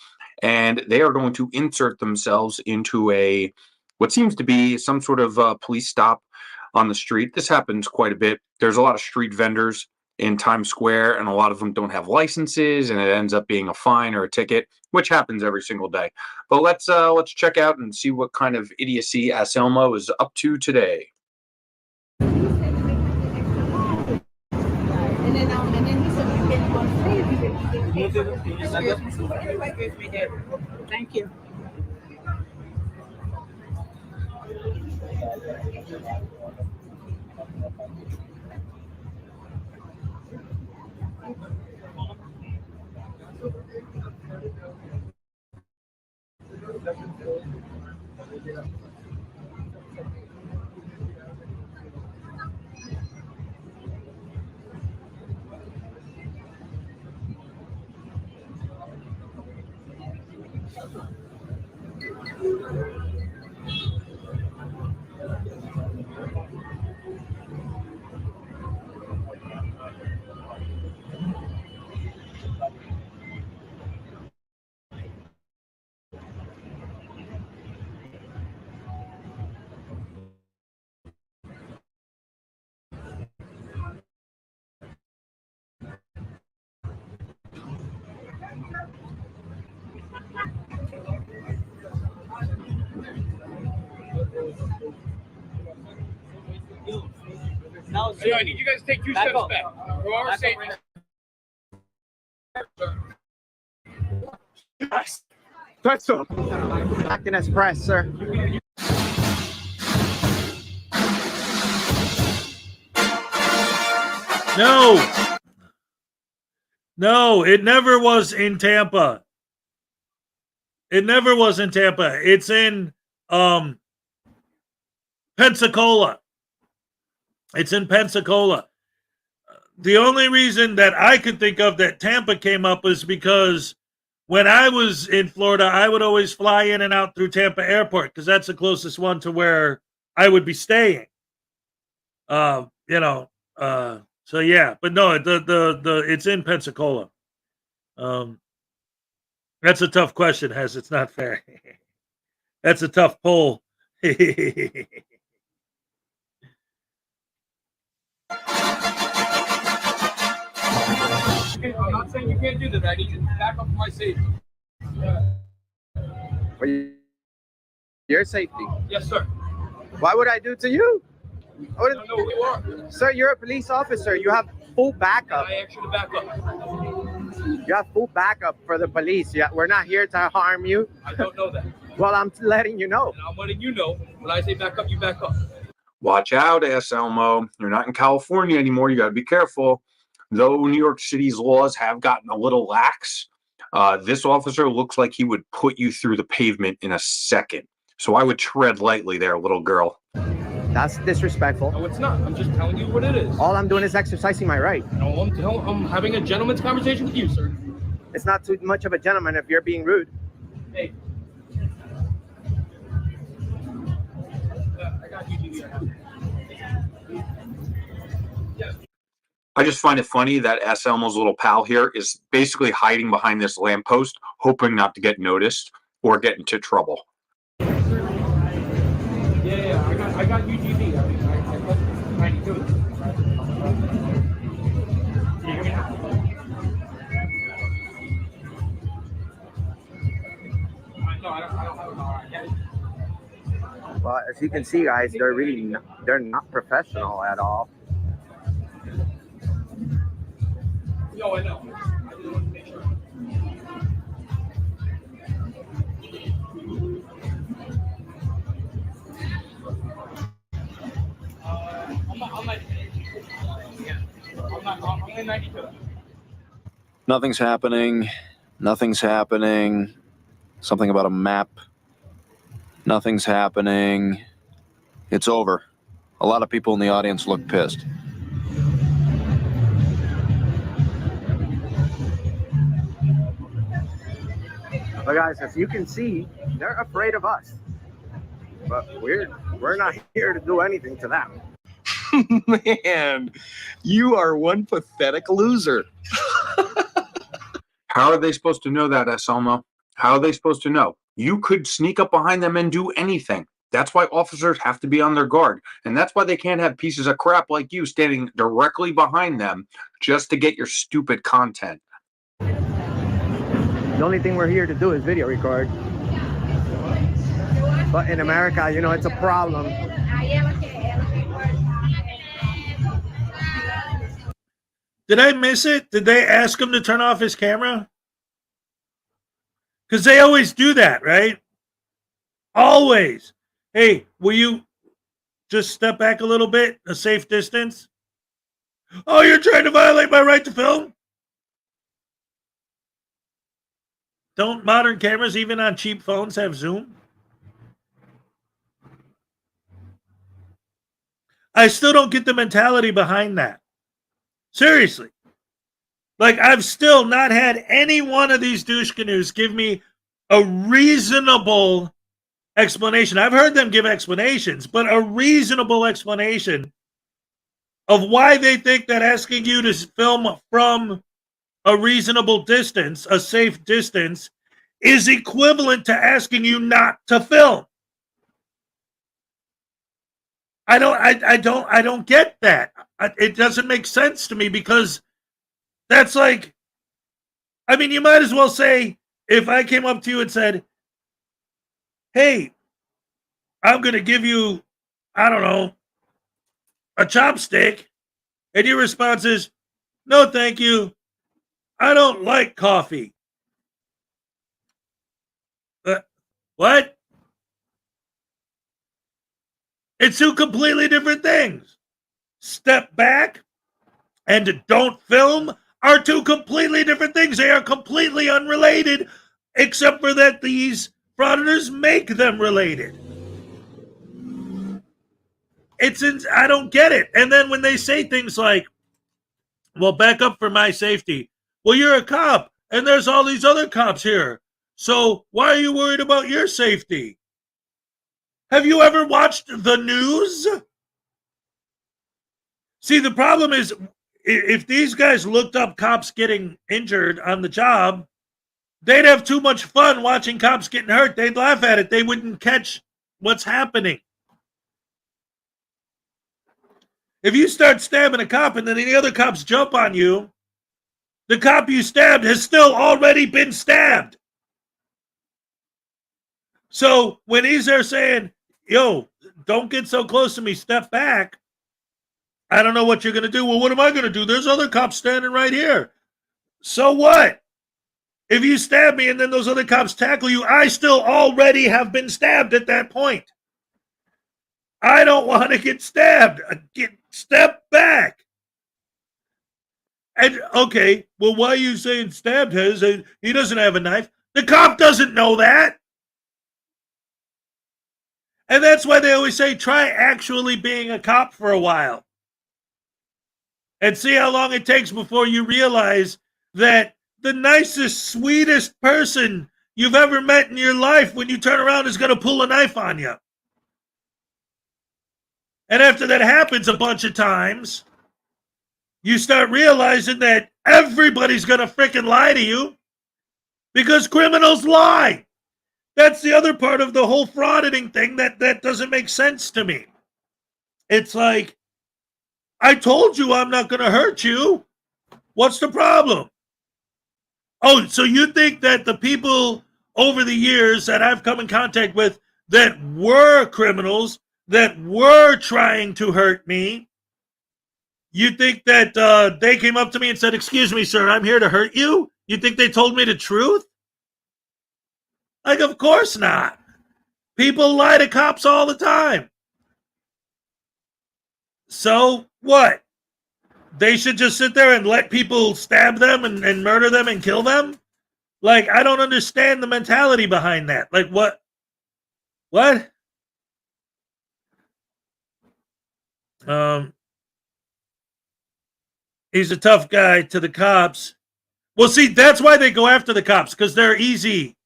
And they are going to insert themselves into what seems to be some sort of police stop on the street. This happens quite a bit. There's a lot of street vendors in Times Square, and a lot of them don't have licenses, and it ends up being a fine or a ticket, which happens every single day. But let's check out and see what kind of idiocy Ask Elmo is up to today. Thank you. Now, so I need you guys to take 2 steps back. For our safety. That's all. Back in express, sir. No, it never was in Tampa. It never was in Tampa. It's in Pensacola. It's in Pensacola. The only reason that I could think of that Tampa came up is because when I was in Florida, I would always fly in and out through Tampa Airport because that's the closest one to where I would be staying. So yeah, but no, the it's in Pensacola. That's a tough question, Hez. It's not fair. That's a tough poll. I'm not saying you can't do that. I need you to back up for my safety. For your safety. Yes, sir. What would I do to you? I don't know who you are. Sir, you're a police officer. You have full backup. I asked you to back up. You have full backup for the police. Yeah, we're not here to harm you. I don't know that. Well, I'm letting you know. And I'm letting you know. When I say back up, you back up. Watch out, Ask Elmo. You're not in California anymore. You got to be careful. Though New York City's laws have gotten a little lax, this officer looks like he would put you through the pavement in a second. So I would tread lightly there, little girl. That's disrespectful. No, it's not. I'm just telling you what it is. All I'm doing is exercising my right. No, I'm having a gentleman's conversation with you, sir. It's not too much of a gentleman if you're being rude. Hey. I got you, GD. Yes. I just find it funny that S. Elmo's little pal here is basically hiding behind this lamppost, hoping not to get noticed or get into trouble. Yeah, I got UGB. I mean, I do it. Can you hear me now? No, I don't have a car. Well, as you can see, guys, they're not professional at all. No, I know. I just want to make sure. I'm in 92. Nothing's happening. Nothing's happening. Something about a map. Nothing's happening. It's over. A lot of people in the audience look pissed. But guys, as you can see, they're afraid of us. But we're not here to do anything to them. Man, you are one pathetic loser. How are they supposed to know that, S. Elmo? How are they supposed to know? You could sneak up behind them and do anything. That's why officers have to be on their guard. And that's why they can't have pieces of crap like you standing directly behind them just to get your stupid content. The only thing we're here to do is video record. But in America, you know, it's a problem. Did I miss it? Did they ask him to turn off his camera? Because they always do that, right? Always. Hey, will you just step back a little bit, a safe distance? Oh, you're trying to violate my right to film? Don't modern cameras, even on cheap phones, have zoom? I still don't get the mentality behind that. Seriously. Like, I've still not had any one of these douche canoes give me a reasonable explanation. I've heard them give explanations, but a reasonable explanation of why they think that asking you to film from a reasonable distance, a safe distance, is equivalent to asking you not to film. I don't get that. It doesn't make sense to me, because that's like, I mean, you might as well say, if I came up to you and said, hey, I'm going to give you, I don't know, a chopstick, and your response is, no, thank you. I don't like coffee. What? It's two completely different things. Step back and don't film are two completely different things. They are completely unrelated, except for that these frauditors make them related. I don't get it. And then when they say things like, well, back up for my safety. Well, you're a cop, and there's all these other cops here. So why are you worried about your safety? Have you ever watched the news? See, the problem is, if these guys looked up cops getting injured on the job, they'd have too much fun watching cops getting hurt. They'd laugh at it. They wouldn't catch what's happening. If you start stabbing a cop and then the other cops jump on you, the cop you stabbed has still already been stabbed. So when he's there saying, yo, don't get so close to me, step back, I don't know what you're going to do. Well, what am I going to do? There's other cops standing right here. So what? If you stab me and then those other cops tackle you, I still already have been stabbed at that point. I don't want to get stabbed. Step back. And okay, well, why are you saying stabbed Hez? He doesn't have a knife. The cop doesn't know that. And that's why they always say try actually being a cop for a while. And see how long it takes before you realize that the nicest, sweetest person you've ever met in your life, when you turn around, is going to pull a knife on you. And after that happens a bunch of times, you start realizing that everybody's going to freaking lie to you because criminals lie. That's the other part of the whole frauditing thing that doesn't make sense to me. It's like, I told you I'm not going to hurt you. What's the problem? Oh, so you think that the people over the years that I've come in contact with that were criminals, that were trying to hurt me, you think that they came up to me and said, "Excuse me, sir, I'm here to hurt you"? You think they told me the truth? Like, of course not. People lie to cops all the time. So what? They should just sit there and let people stab them and murder them and kill them? Like, I don't understand the mentality behind that. Like, what? What? He's a tough guy to the cops. Well, see, that's why they go after the cops, because they're easy.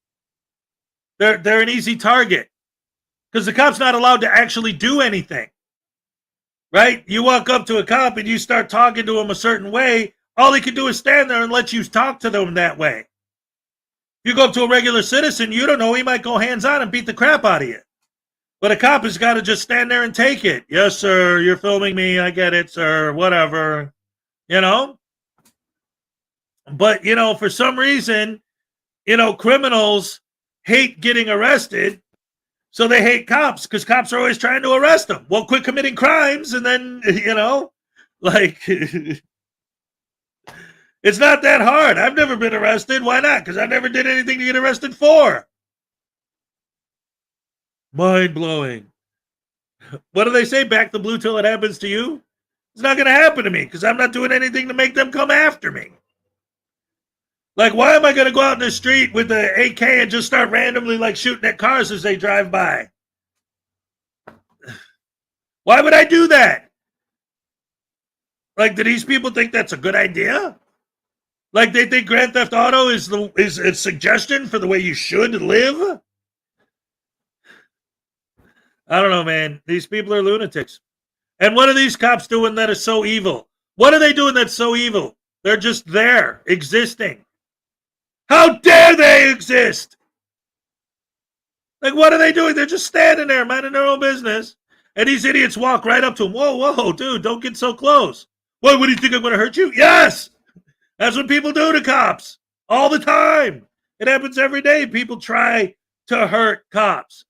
They're an easy target. Because the cop's not allowed to actually do anything. Right? You walk up to a cop and you start talking to him a certain way, all he can do is stand there and let you talk to them that way. You go up to a regular citizen, you don't know, he might go hands-on and beat the crap out of you. But a cop has got to just stand there and take it. Yes, sir, you're filming me, I get it, sir, whatever. You know? But, for some reason, criminals hate getting arrested. So they hate cops because cops are always trying to arrest them. Well, quit committing crimes and then, like, it's not that hard. I've never been arrested. Why not? Because I never did anything to get arrested for. Mind-blowing. What do they say? Back the blue till it happens to you? It's not going to happen to me because I'm not doing anything to make them come after me. Like, why am I going to go out in the street with the AK and just start randomly, like, shooting at cars as they drive by? Why would I do that? Like, do these people think that's a good idea? Like, they think Grand Theft Auto is a suggestion for the way you should live? I don't know, man. These people are lunatics. And what are these cops doing that is so evil? What are they doing that's so evil? They're just there, existing. How dare they exist? Like, what are they doing? They're just standing there, minding their own business. And these idiots walk right up to them. Whoa, dude, don't get so close. What do you think I'm going to hurt you? Yes! That's what people do to cops. All the time. It happens every day. People try to hurt cops.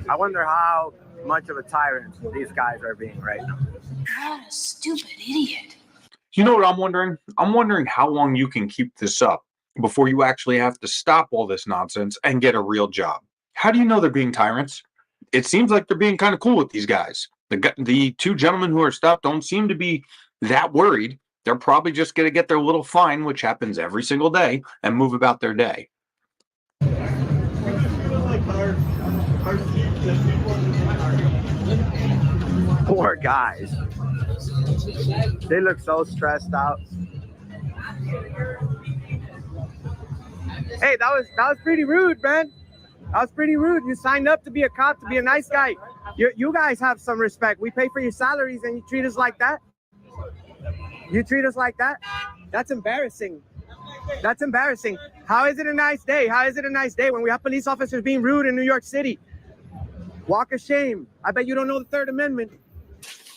I wonder how much of a tyrant these guys are being right now. What a stupid idiot. You know what I'm wondering? I'm wondering how long you can keep this up before you actually have to stop all this nonsense and get a real job. How do you know they're being tyrants? It seems like they're being kind of cool with these guys. The two gentlemen who are stopped don't seem to be that worried. They're probably just going to get their little fine, which happens every single day, and move about their day. Poor guys. They look so stressed out. Hey, that was pretty rude, man. That was pretty rude. You signed up to be a cop, to be a nice guy. You guys have some respect. We pay for your salaries and you treat us like that. You treat us like that? That's embarrassing. That's embarrassing. How is it a nice day? How is it a nice day when we have police officers being rude in New York City? Walk of shame. I bet you don't know the Third Amendment.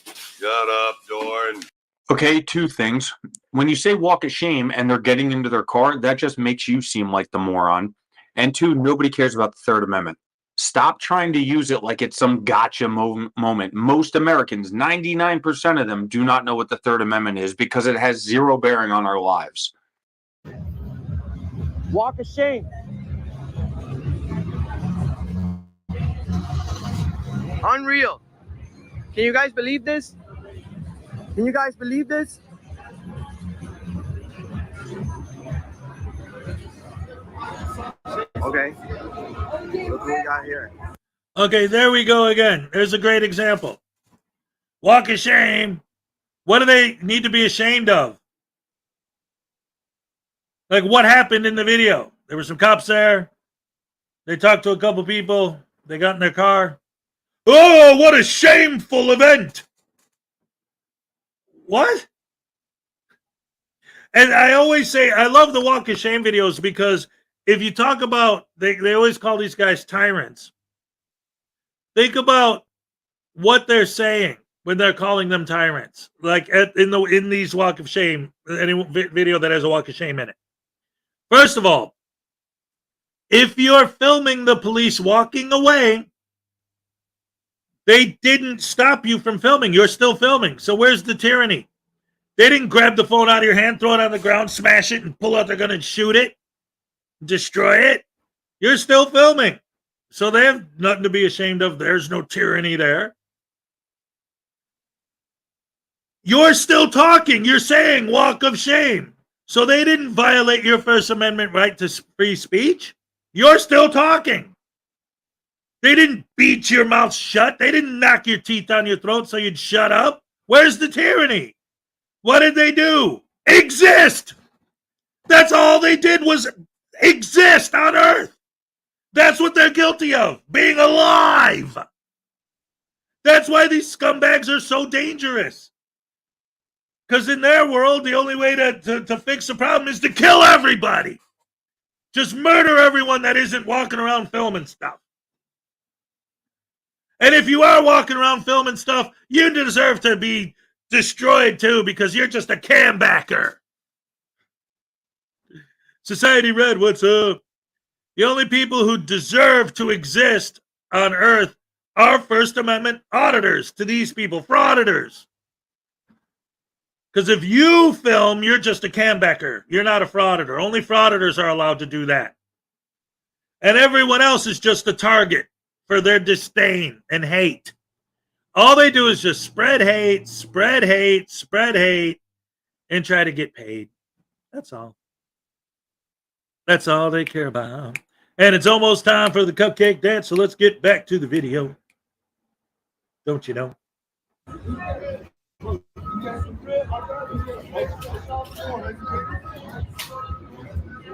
Shut up, Jordan. Okay, two things. When you say walk of shame and they're getting into their car, that just makes you seem like the moron. And two, nobody cares about the Third Amendment. Stop trying to use it like it's some gotcha moment. Most Americans, 99% of them, do not know what the Third Amendment is because it has zero bearing on our lives. Walk of shame. Unreal. Can you guys believe this? Can you guys believe this? Okay. Look what we got here. Okay, there we go again. There's a great example. Walk of shame. What do they need to be ashamed of? Like, what happened in the video? There were some cops there. They talked to a couple people. They got in their car. Oh, what a shameful event. What? And I always say, I love the walk of shame videos because if you talk about, they always call these guys tyrants. Think about what they're saying when they're calling them tyrants. Like in these walk of shame, any video that has a walk of shame in it. First of all, if you're filming the police walking away, they didn't stop you from filming. You're still filming. So where's the tyranny? They didn't grab the phone out of your hand, throw it on the ground, smash it, and pull out their gun and shoot it, destroy it. You're still filming. So they have nothing to be ashamed of. There's no tyranny there. You're still talking. You're saying walk of shame. So they didn't violate your First Amendment right to free speech. You're still talking. They didn't beat your mouth shut. They didn't knock your teeth down your throat so you'd shut up. Where's the tyranny? What did they do? Exist. That's all they did was exist on Earth. That's what they're guilty of, being alive. That's why these scumbags are so dangerous. Because in their world, the only way to fix the problem is to kill everybody. Just murder everyone that isn't walking around filming stuff. And if you are walking around filming stuff, you deserve to be destroyed too because you're just a cam backer. Society Red, what's up? The only people who deserve to exist on Earth are First Amendment auditors to these people, frauditors. Because if you film, you're just a cambacker. You're not a frauditor. Only frauditors are allowed to do that. And everyone else is just a target for their disdain and hate. All they do is just spread hate, and try to get paid. That's all. That's all they care about. And it's almost time for the cupcake dance, so let's get back to the video. Don't you know?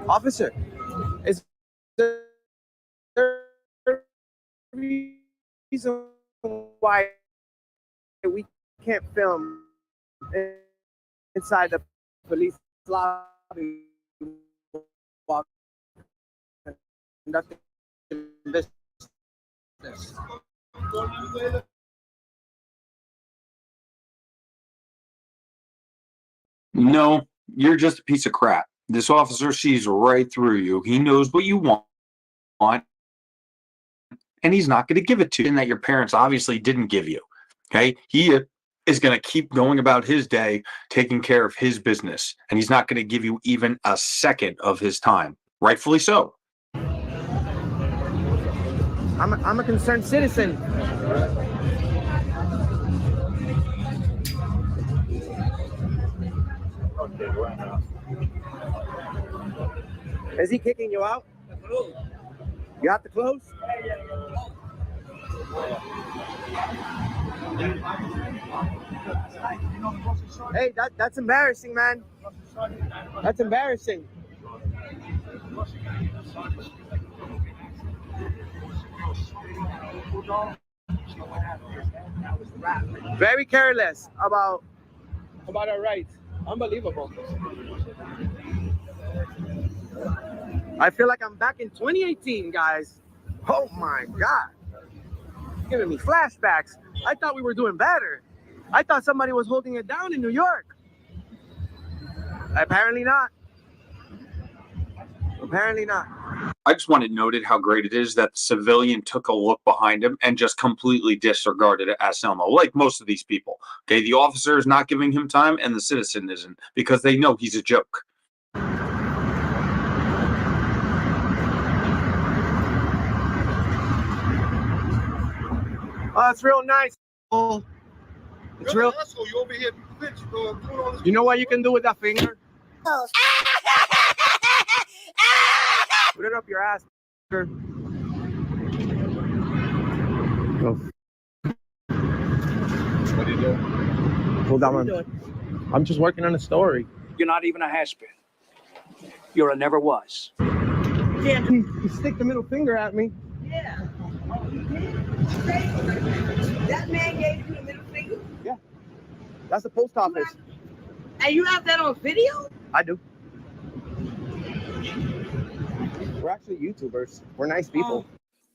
Officer, is there a reason why we can't film inside the police lobby while conducting business? No, you're just a piece of crap. This officer sees right through you. He knows what you want, and he's not going to give it to you, and that your parents obviously didn't give you. Okay? He is going to keep going about his day, taking care of his business, and he's not going to give you even a second of his time. Rightfully so. I'm a concerned citizen. Is he kicking you out? You have to close? Hey, that's embarrassing, man. That's embarrassing. Very careless about our rights. Unbelievable. I feel like I'm back in 2018, guys. Oh my God. Giving me flashbacks. I thought we were doing better. I thought somebody was holding it down in New York. Apparently not. Apparently not. I just wanted noted how great it is that the civilian took a look behind him and just completely disregarded Anselmo, like most of these people. Okay, the officer is not giving him time and the citizen isn't, because they know he's a joke. Oh, it's real nice. It's real. You over here, You know what you can do with that finger? Put it up your ass. What are you doing? Hold on. I'm just working on a story. You're not even a has-been. You're a never was. You stick the middle finger at me. Yeah. That man gave you the middle finger? Yeah. That's the post office. And you have that on video? I do. We're actually YouTubers. We're nice people.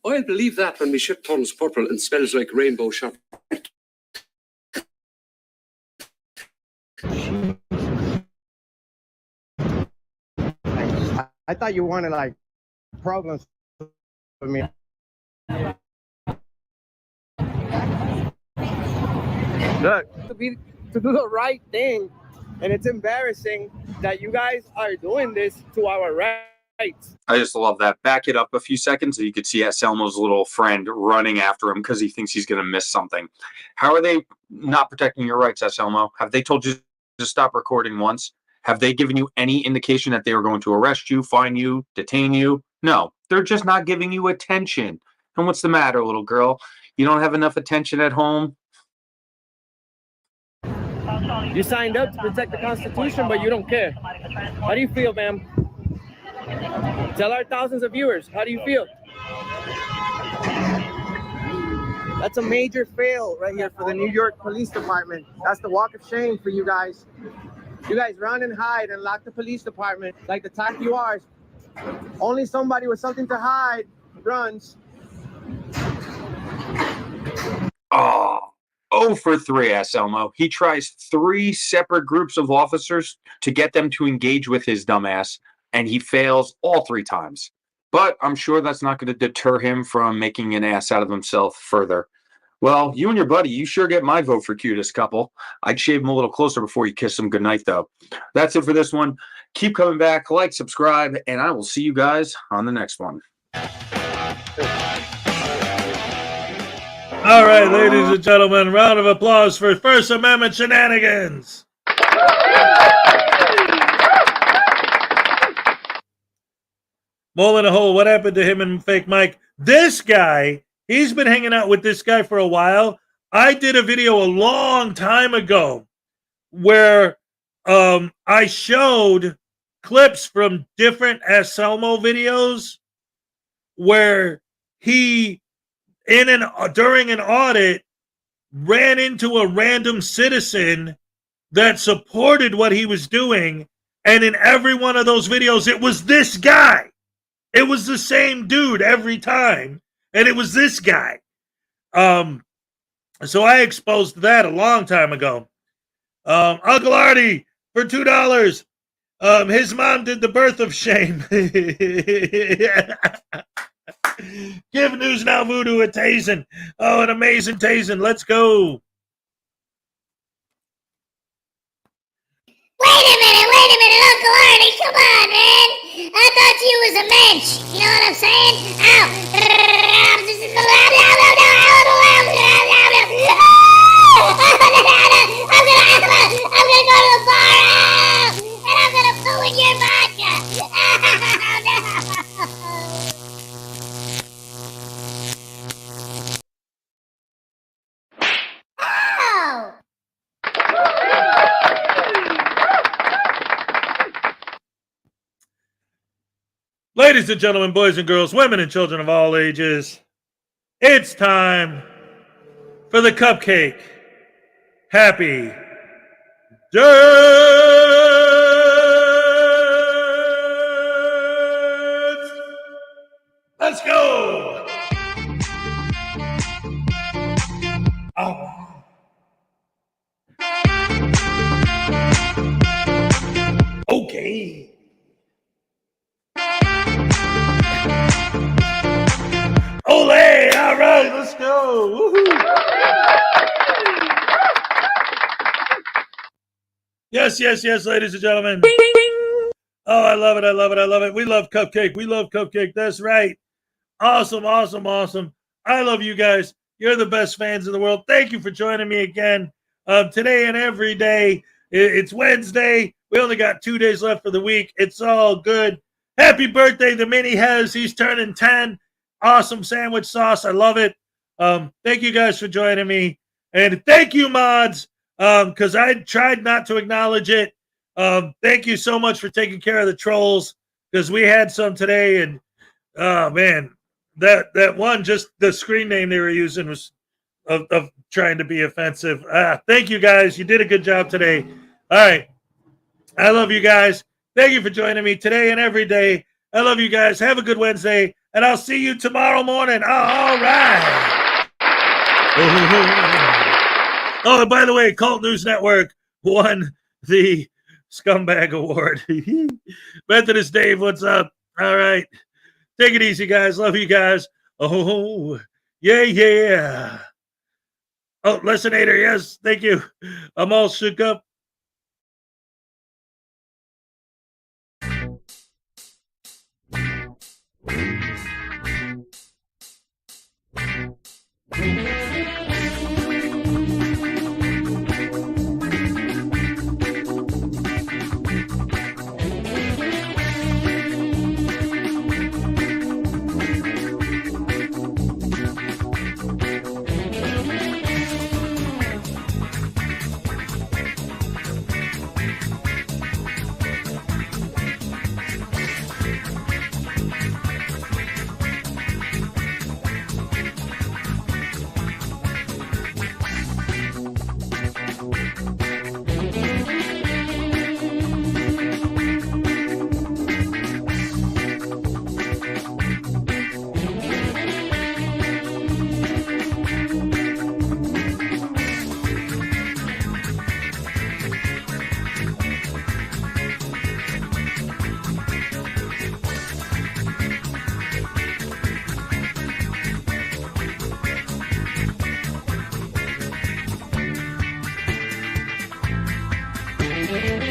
I'll believe that when my ship turns purple and smells like rainbow shot. I thought you wanted like problems with me. Look, to do the right thing, and it's embarrassing that you guys are doing this to our rights. I just love that. Back it up a few seconds so you could see Anselmo's little friend running after him because he thinks he's going to miss something. How are they not protecting your rights, Anselmo? Have they told you to stop recording once? Have they given you any indication that they were going to arrest you, fine you, detain you? No, they're just not giving you attention. And what's the matter, little girl? You don't have enough attention at home? You signed up to protect the Constitution, but you don't care. How do you feel, ma'am? Tell our thousands of viewers, how do you feel? That's a major fail right here for the New York Police Department. That's the walk of shame for you guys. You guys run and hide and lock the police department like the type you are. Only somebody with something to hide runs. Oh, 0 for 3, Anselmo. He tries 3 separate groups of officers to get them to engage with his dumbass, and he fails all 3 times. But I'm sure that's not going to deter him from making an ass out of himself further. Well, you and your buddy, you sure get my vote for cutest couple. I'd shave him a little closer before you kiss him goodnight, though. That's it for this one. Keep coming back, like, subscribe, and I will see you guys on the next one. All right, ladies and gentlemen, round of applause for First Amendment shenanigans. Mole in a hole, what happened to him and Fake Mike? This guy, he's been hanging out with this guy for a while. I did a video a long time ago where I showed clips from different Anselmo videos where he, during an audit, ran into a random citizen that supported what he was doing, and in every one of those videos, it was this guy. It was the same dude every time, and it was this guy. So I exposed that a long time ago. Uncle Artie for $2. His mom did the birth of shame. Give News Now Voodoo a Tazen. Oh, an amazing Tazen. Let's go. Wait a minute, Uncle Artie, come on, man. I thought you was a mensch. You know what I'm saying? I'm gonna go to the bar, and I'm gonna poo in your vodka. Oh! Ladies and gentlemen, boys and girls, women and children of all ages, it's time for the cupcake. Happy day! Yes, ladies and gentlemen. Oh, I love it. I love it. I love it. We love Cupcake. We love Cupcake. That's right. Awesome. I love you guys. You're the best fans in the world. Thank you for joining me again. Today and every day. It's Wednesday. We only got 2 days left for the week. It's all good. Happy birthday to Mini Hez. He's turning 10. Awesome sandwich sauce. I love it. Thank you guys for joining me. And thank you, mods, because I tried not to acknowledge it. Thank you so much for taking care of the trolls, because we had some today. And, oh, man, that one, just the screen name they were using was of trying to be offensive. Thank you, guys. You did a good job today. All right. I love you guys. Thank you for joining me today and every day. I love you guys. Have a good Wednesday, and I'll see you tomorrow morning. All right. Oh, and by the way, Cult News Network won the Scumbag Award. Methodist Dave, what's up? All right. Take it easy, guys. Love you guys. Oh, yeah. Oh, Lessinator, yes. Thank you. I'm all shook up. Thank you.